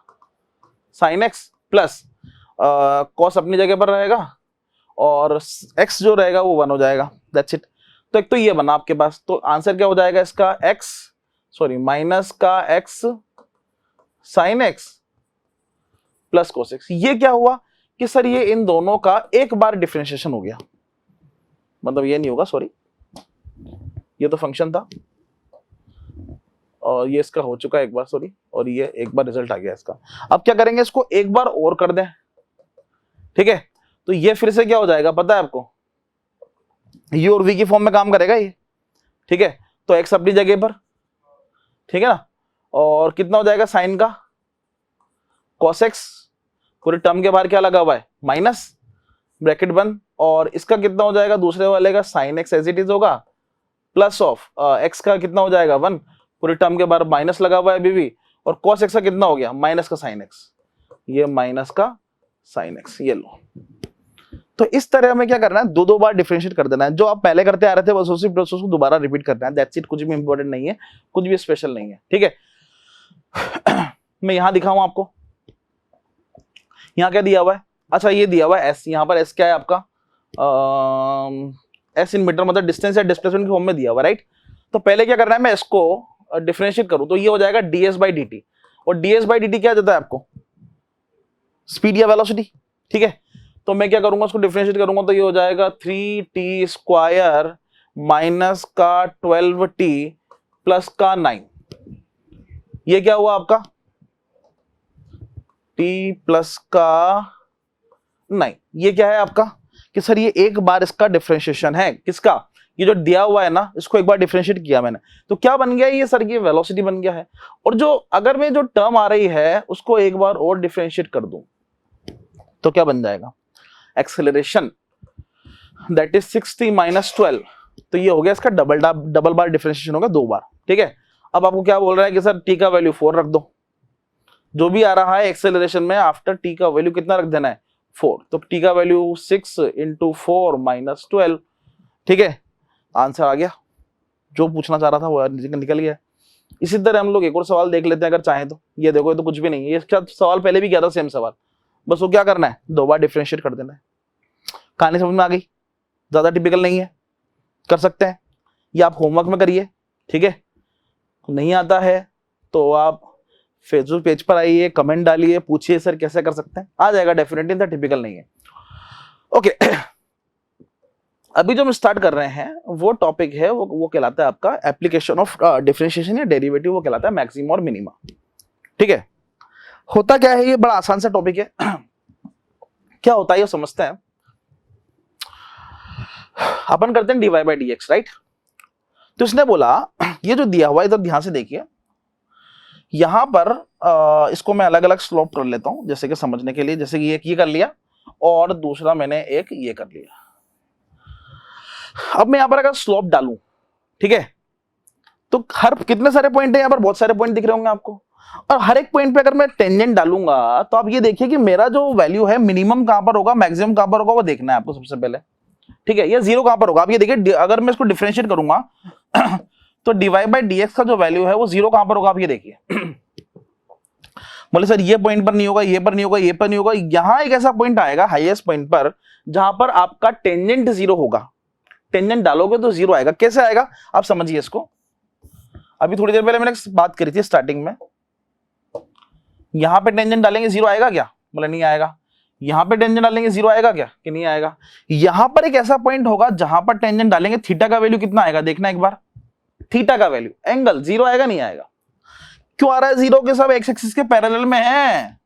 sin x प्लस cos अपनी जगह पर रहेगा और x जो रहेगा वो 1 हो जाएगा, दैट्स इट। तो एक तो ये बना आपके पास, तो आंसर क्या हो जाएगा इसका माइनस का x sin x plus cos x। ये क्या हुआ कि सर ये इन दोनों का एक बार डिफरेंशिएशन हो गया, मतलब ये नहीं होगा, सॉरी, ये तो फंक्शन था और ये इसका हो चुका है एक बार, सॉरी, और ये एक बार रिजल्ट आ गया इसका। अब क्या करेंगे, इसको एक बार और कर दें, ठीक है। तो ये फिर से क्या हो जाएगा पता है आपको, u और v की फॉर्म में काम करेगा ये, ठीक है। तो x अपनी जगह पर, ठीक है ना, और कितना हो जाएगा साइन का cos x, पूरे टर्म के बाहर क्या लगा हुआ है माइनस, ब्रैकेट बंद, और इसका कितना हो जाएगा दूसरे वाले का sin x as it is होगा, प्लस ऑफ x का कितना हो जाएगा 1, पूरे टर्म के बाहर माइनस लगा हुआ है अभी भी, और cos x का कितना हो गया माइनस का sin x, ये माइनस का sin x, ये लो। तो इस तरह हमें क्या करना है, 2 बार डिफरेंशिएट कर देना है, जो आप पहले करते आ रहे थे बस उसी प्रोसेस को दोबारा रिपीट करना है, दैट्स इट, कुछ भी इंपॉर्टेंट नहीं है, कुछ भी स्पेशल नहीं है, ठीक है। मैं यहां दिखाऊं आपको, यहां क्या दिया हुआ है, अच्छा ये दिया हुआ है एस, यहाँ पर एस क्या है आपका, एस इन मीटर मतलब डिस्टेंस या डिस्प्लेसमेंट की फॉर्म में दिया हुआ, राइट। तो पहले क्या करना है, मैं इसको डिफरेंशिएट करूं तो ये हो जाएगा ds बाई dt, और ds बाई dt क्या देता है आपको, स्पीड या वेलोसिटी, ठीक है। तो मैं क्या करूंगा, उसको डिफरेंशिएट करूंगा तो ये हो जाएगा 3t स्क्वायर माइनस का 12t प्लस का 9, ये क्या हुआ आपका t प्लस का 9, ये क्या है आपका कि सर ये एक बार इसका डिफरेंशिएशन है, किसका, ये जो दिया हुआ है ना इसको एक बार डिफरेंशिएट किया मैंने, तो क्या बन गया ये सर, ये वेलोसिटी बन गया है। और जो अगर मैं जो टर्म आ रही है उसको एक बार और डिफरेंशिएट कर दूं तो क्या बन जाएगा, acceleration, that is 6t minus 12, तो ये हो गया इसका डबल बार डिफरेंशिएशन होगा 2 बार, ठीक है। अब आपको क्या बोल रहा है कि सर t का वैल्यू 4 रख दो, जो भी आ रहा है एक्सेलरेशन में आफ्टर t का वैल्यू कितना रख देना है 4, तो t का वैल्यू 6 इंटू 4 माइनस 12, ठीक है, आंसर आ गया। जो पूछना चाह रहा था वो निकल गया। इसी तरह हम लोग एक और सवाल देख लेते हैं अगर चाहें तो। ये देखो ये तो कुछ भी नहीं है, ये सवाल पहले भी किया था सेम सवाल, बस वो क्या करना है 2 बार डिफरेंशिएट कर देना है। कहानी समझ में आ गई, ज्यादा टिपिकल नहीं है, कर सकते हैं, ये आप होमवर्क में करिए, ठीक है। नहीं आता है तो आप फेसबुक पेज पर आइए, कमेंट डालिए, पूछिए सर कैसे कर सकते हैं, आ जाएगा डेफिनेटली, तो टिपिकल नहीं है। ओके अभी जो हम स्टार्ट कर रहे हैं वो टॉपिक है वो कहलाता है आपका एप्लीकेशन ऑफ डिफरेंशिएशन या डेरिवेटिव, वो कहलाता है मैक्सिमा और मिनिमा, ठीक है। होता क्या है, ये बड़ा आसान सा टॉपिक है। क्या होता है ये समझते हैं। अपन करते हैं dy बाई dx, राइट। तो इसने बोला ये जो दिया हुआ इधर ध्यान से देखिए, यहां पर इसको मैं अलग अलग स्लोप कर लेता हूं जैसे कि समझने के लिए, जैसे कि एक ये कर लिया और दूसरा मैंने एक ये कर लिया। अब मैं यहां पर अगर स्लोप डालूं, ठीक है, तो हर कितने सारे पॉइंट है यहां पर, बहुत सारे पॉइंट दिख रहे होंगे आपको, और हर एक पॉइंट पे अगर मैं टेंजेंट डालूंगा तो आप ये देखिए कि मेरा जो वैल्यू है मिनिमम कहां पर होगा, मैक्सिमम कहां पर होगा, वो देखना है आपको सबसे पहले, ठीक है। ये जीरो कहां पर होगा, आप ये देखिए अगर मैं इसको डिफरेंशिएट करूंगा तो dy बाई dx का जो वैल्यू है वो जीरो कहां पर होगा, आप ये देखिए। बोले सर ये पॉइंट पर नहीं होगा, ये पर नहीं होगा, ये पर नहीं होगा, यहां एक ऐसा पॉइंट आएगा हाईएस्ट पॉइंट पर जहां पर आपका टेंजेंट जीरो होगा, टेंजेंट डालोगे तो जीरो आएगा। कैसे आएगा आप समझिए इसको, अभी थोड़ी देर पहले मैंने बात करी थी स्टार्टिंग में, यहां पे टेंजेंट डालेंगे जीरो आएगा क्या, बोले नहीं आएगा। यहां पे टेंजेंट डालेंगे जीरो आएगा क्या, कि नहीं आएगा। यहां पर एक ऐसा पॉइंट होगा जहां पर टेंजेंट डालेंगे थीटा का वैल्यू कितना आएगा, देखना एक बार, थीटा का वैल्यू एंगल जीरो आएगा, नहीं आएगा। क्यों आ रहा है जीरो, के सब एक्स एक्सिस के पैरेलल में है।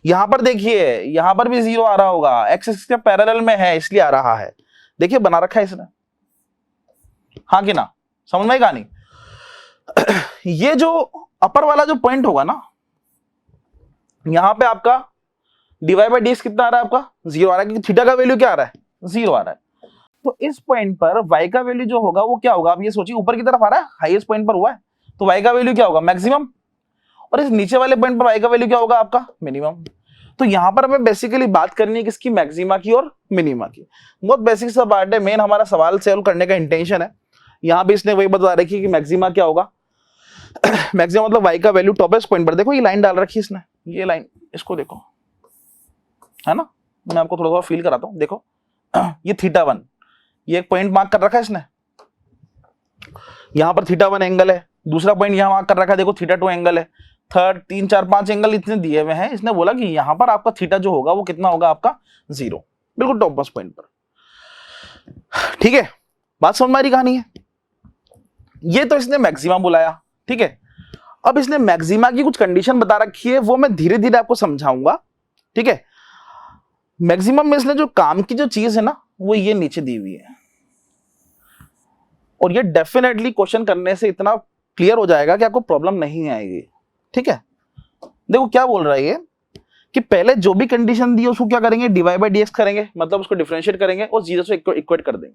यहां पर देखिए यहां पर भी जीरो आ रहा होगा, एक्स एक्सिस के पैरेलल में है इसलिए आ रहा है, देखिए बना रखा है इसने, हाँ कि ना, समझ में आई कहानी। ये जो अपर वाला जो पॉइंट होगा ना, यहां पे आपका dy बाई dx कितना आ रहा है आपका, जीरो आ रहा है, क्योंकि थीटा का वैल्यू क्या आ रहा है, जीरो आ रहा है। तो इस पॉइंट पर y का वैल्यू जो होगा वो क्या होगा, आप ये सोचिए, ऊपर की तरफ आ रहा है, हाईएस्ट पॉइंट पर हुआ है, तो y का वैल्यू क्या होगा, मैक्सिमम, और इस नीचे वाले पॉइंट पर y का वैल्यू क्या होगा आपका, मिनिमम। तो यहां पर हमें बेसिकली बात करनी है किसकी, मैक्सिमा की और मिनिमा की। बहुत बेसिक सा पार्ट है, मेन हमारा सवाल सॉल्व करने का इंटेंशन है। यहां पे इसने वही बता रखी है कि मैक्सिमा क्या होगा, मैक्सिमम मतलब y का वैल्यू टॉपेस्ट पॉइंट पर, देखो ये लाइन डाल रखी है इसने, ये लाइन इसको देखो, है ना, मैं आपको थोड़ा थोड़ा फील कराता हूं, देखो ये θ1, ये एक पॉइंट मार्क कर रखा है इसने, यहां पर θ1 एंगल है, दूसरा पॉइंट यहां मार्क कर रखा है, देखो θ2 एंगल है, थर्ड 3 4 5 एंगल इतने दिए हुए हैं। इसने बोला कि यहां पर आपका थीटा जो होगा वो कितना होगा आपका, जीरो, बिल्कुल टॉप मोस्ट पॉइंट पर, ठीक है। बात समझ में आ रही कहानी है। ये तो इसने मैक्सिमा बुलाया, ठीक है। अब इसने मैक्सिमा की कुछ कंडीशन बता रखी है, वो मैं धीरे धीरे आपको समझाऊंगा, ठीक है। मैक्सिमम में इसने जो काम की जो चीज है ना वो ये नीचे दी हुई है, और ये डेफिनेटली क्वेश्चन करने से इतना क्लियर हो जाएगा कि आपको प्रॉब्लम नहीं आएगी, ठीक है। देखो क्या बोल रहा है ये कि पहले जो भी कंडीशन दी है उसको क्या करेंगे, dy बाई dx करेंगे, मतलब उसको डिफरेंशिएट करेंगे और जीरो से इक्वेट कर देंगे।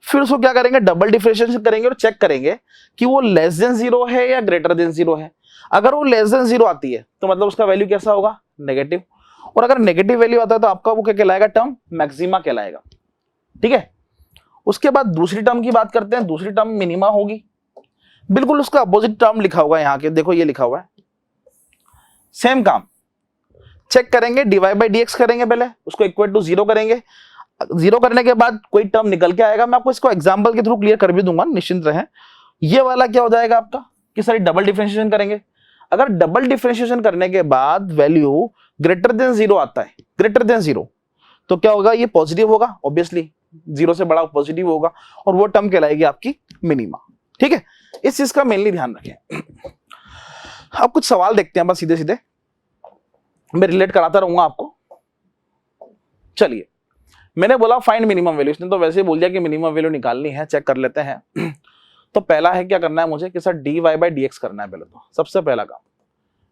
फिर उसको क्या करेंगे, डबल डिफरेंशिएशन करेंगे और चेक करेंगे कि वो लेस देन जीरो है या ग्रेटर देन जीरो है। अगर वो लेस देन जीरो आती है तो मतलब उसका वैल्यू कैसा होगा, नेगेटिव, और अगर नेगेटिव वैल्यू आता है तो आपका वो क्या कहलाएगा, टर्म मैक्सिमा कहलाएगा, ठीक है। उसके बाद दूसरी टर्म की बात करते हैं, दूसरी टर्म मिनिमा होगी, बिल्कुल उसका अपोजिट टर्म लिखा होगा यहाँ के, देखो ये लिखा हुआ है, सेम काम, चेक करेंगे, dy बाई dx करेंगे, पहले उसको इक्वल टू 0 करेंगे। 0 करने के बाद कोई टर्म निकल के आएगा, मैं आपको इसको एग्जांपल के थ्रू क्लियर कर भी दूंगा, निश्चिंत रहें। ये वाला क्या हो जाएगा आपका कि सर डबल डिफरेंशिएशन करेंगे। अगर डबल डिफरेंशिएशन करने के बाद वैल्यू ग्रेटर देन 0 आता है, ग्रेटर देन 0, तो क्या होगा, ये पॉजिटिव होगा, ऑब्वियसली 0 से बड़ा पॉजिटिव होगा, और वो टर्म कहलाएगी आपकी मिनिमा। ठीक है, इस चीज का मेनली ध्यान रखें। अब कुछ सवाल देखते हैं बस सीधे सीधे, मैं रिलेट कराता रहूंगा आपको। चलिए, मैंने बोला फाइंड मिनिमम वैल्यू, इसने तो वैसे ही बोल दिया कि मिनिमम वैल्यू निकालनी है, चेक कर लेते हैं। तो पहला है क्या करना है मुझे कि सर dy बाई dx करना है पहले, तो सबसे पहला काम।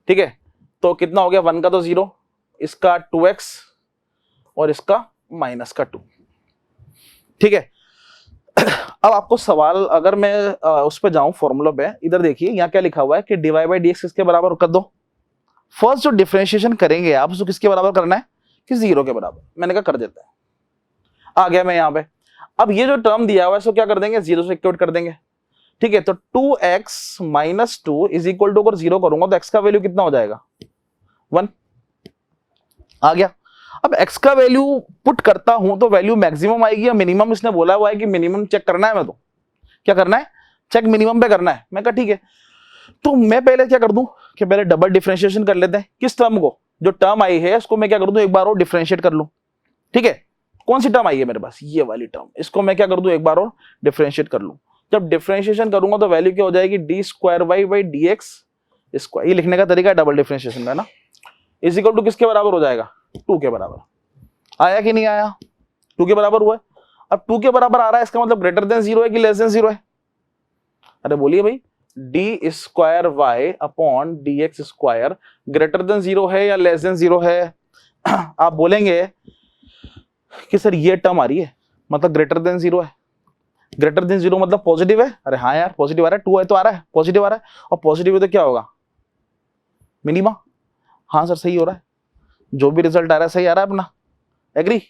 ठीक है, तो कितना हो गया, 1 का तो 0, इसका 2x और इसका माइनस का 2। ठीक है, अब आपको सवाल, अगर मैं उस पे जाऊं फॉर्मूला पे, इधर देखिए यहाँ क्या लिखा हुआ है कि dy बाई dx किसके बराबर कर दो। फर्स्ट जो डिफरेंशिएशन करेंगे आप उसको किसके बराबर करना है कि 0 के बराबर। मैंने कहा कर देते हैं, आ गया मैं यहाँ पे। अब ये जो टर्म दिया हुआ है इसको क्या कर देंगे, 0 से इक्वेट कर देंगे। ठीक है, तो 2x minus 2 is equal to, अगर 0 करूंगा तो x का वैल्यू कितना हो जाएगा, 1 आ गया। अब x का वैल्यू पुट करता हूं तो वैल्यू मैक्सिमम आएगी या मिनिमम, इसने बोला हुआ है कि मिनिमम चेक करना है, मैं तो क्या करना है, चेक मिनिमम पे करना है। मैं कहा ठीक है, तो मैं पहले क्या कर दूं कि पहले डबल डिफरेंशिएशन कर लेते हैं। किस टर्म को, जो टर्म आई है उसको मैं क्या कर दूं, एक बार और डिफरेंशिएट कर लूं। ठीक है, कौन सी टर्म आई है मेरे पास, ये वाली टर्म, इसको मैं क्या कर दूं, एक बार और डिफरेंशिएट कर लूं। जब डिफरेंशिएशन करूंगा तो वैल्यू क्या हो जाएगी, D square Y by D X square, ये लिखने का तरीका है डबल डिफरेंशिएशन का ना, इज इक्वल टू किसके बराबर हो जाएगा, 2 के बराबर। आया कि नहीं आया, 2 के बराबर हुआ है। अब 2 के बराबर आ रहा है, इसका मतलब ग्रेटर देन 0 है कि लेस देन 0 है। अरे बोलिए भाई, D square Y upon D X square greater than 0 है या लेस देन 0 है। आप बोलेंगे कि सर ये टर्म आ रही है मतलब ग्रेटर देन 0 है, ग्रेटर देन 0 मतलब पॉजिटिव है। अरे हाँ यार पॉजिटिव आ रहा है, 2 है तो आ रहा है, पॉजिटिव आ रहा है, और पॉजिटिव है तो क्या होगा, मिनिमा। हाँ सर सही हो रहा है, जो भी रिजल्ट आ रहा है सही आ रहा है अपना, एग्री।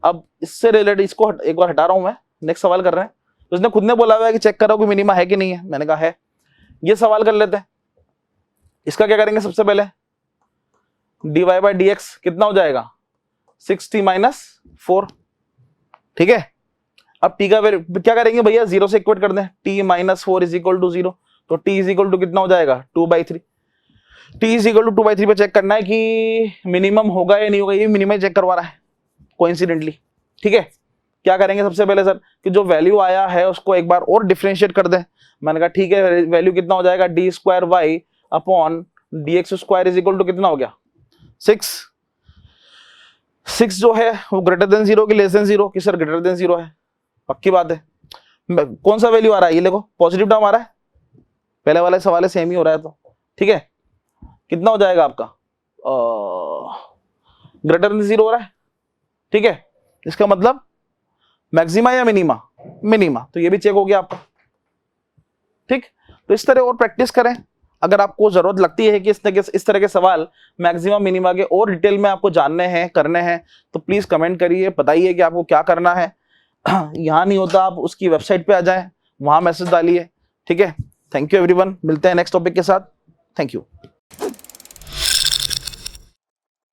अब इससे रिलेटेड इसको एक बार हटा रहा हूं मैं, नेक्स्ट सवाल कर रहे हैं। तो उसने खुद ने बोला हुआ है कि चेक करो कि मिनिमा है कि नहीं है, मैंने कहा है। ये सवाल कर लेते हैं, इसका क्या करेंगे, सबसे पहले dy बाई dx कितना हो जाएगा, 6t माइनस 4। ठीक है, अब t का क्या करेंगे भैया, 0 से इक्वेट कर दें, t माइनस 4 इज इक्वल टू 0, तो t इज इक्वल टू कितना हो जाएगा, 2/3। t इज इक्वल टू 2/3 पे चेक करना है कि मिनिमम होगा या नहीं होगा, ये मिनिमम चेक करवा रहा है कोइंसिडेंटली। ठीक है, क्या करेंगे सबसे पहले सर कि जो वैल्यू आया है उसको एक बार और डिफरेंशिएट कर दें। मैंने कहा ठीक है, वैल्यू कितना हो जाएगा, D square Y upon D X square is equal to कितना हो गया, 6 जो है वो ग्रेटर देन 0 की लेस देन 0 की, सर ग्रेटर देन 0 है, पक्की बात है। कौन सा वैल्यू आ रहा है, ये देखो पॉजिटिव टर्म आ रहा है, पहले वाले सवाल सेम ही हो रहा है तो ठीक है, कितना हो जाएगा आपका, ग्रेटर देन 0 हो रहा है। ठीक है, इसका मतलब मैक्सिमा या मिनिमा, मिनिमा, तो ये भी चेक हो गया आपका। ठीक, तो इस तरह और प्रैक्टिस करें। अगर आपको जरूरत लगती है कि इस तरह के सवाल मैक्सिमम मिनिमा के और डिटेल में आपको जानने हैं, करने हैं, तो प्लीज कमेंट करिए, बताइए कि आपको क्या करना है। यहाँ नहीं होता आप उसकी वेबसाइट पे आ जाएं, वहां मैसेज डालिए। ठीक है, थैंक यू एवरीवन, मिलते हैं नेक्स्ट टॉपिक के साथ, थैंक यू।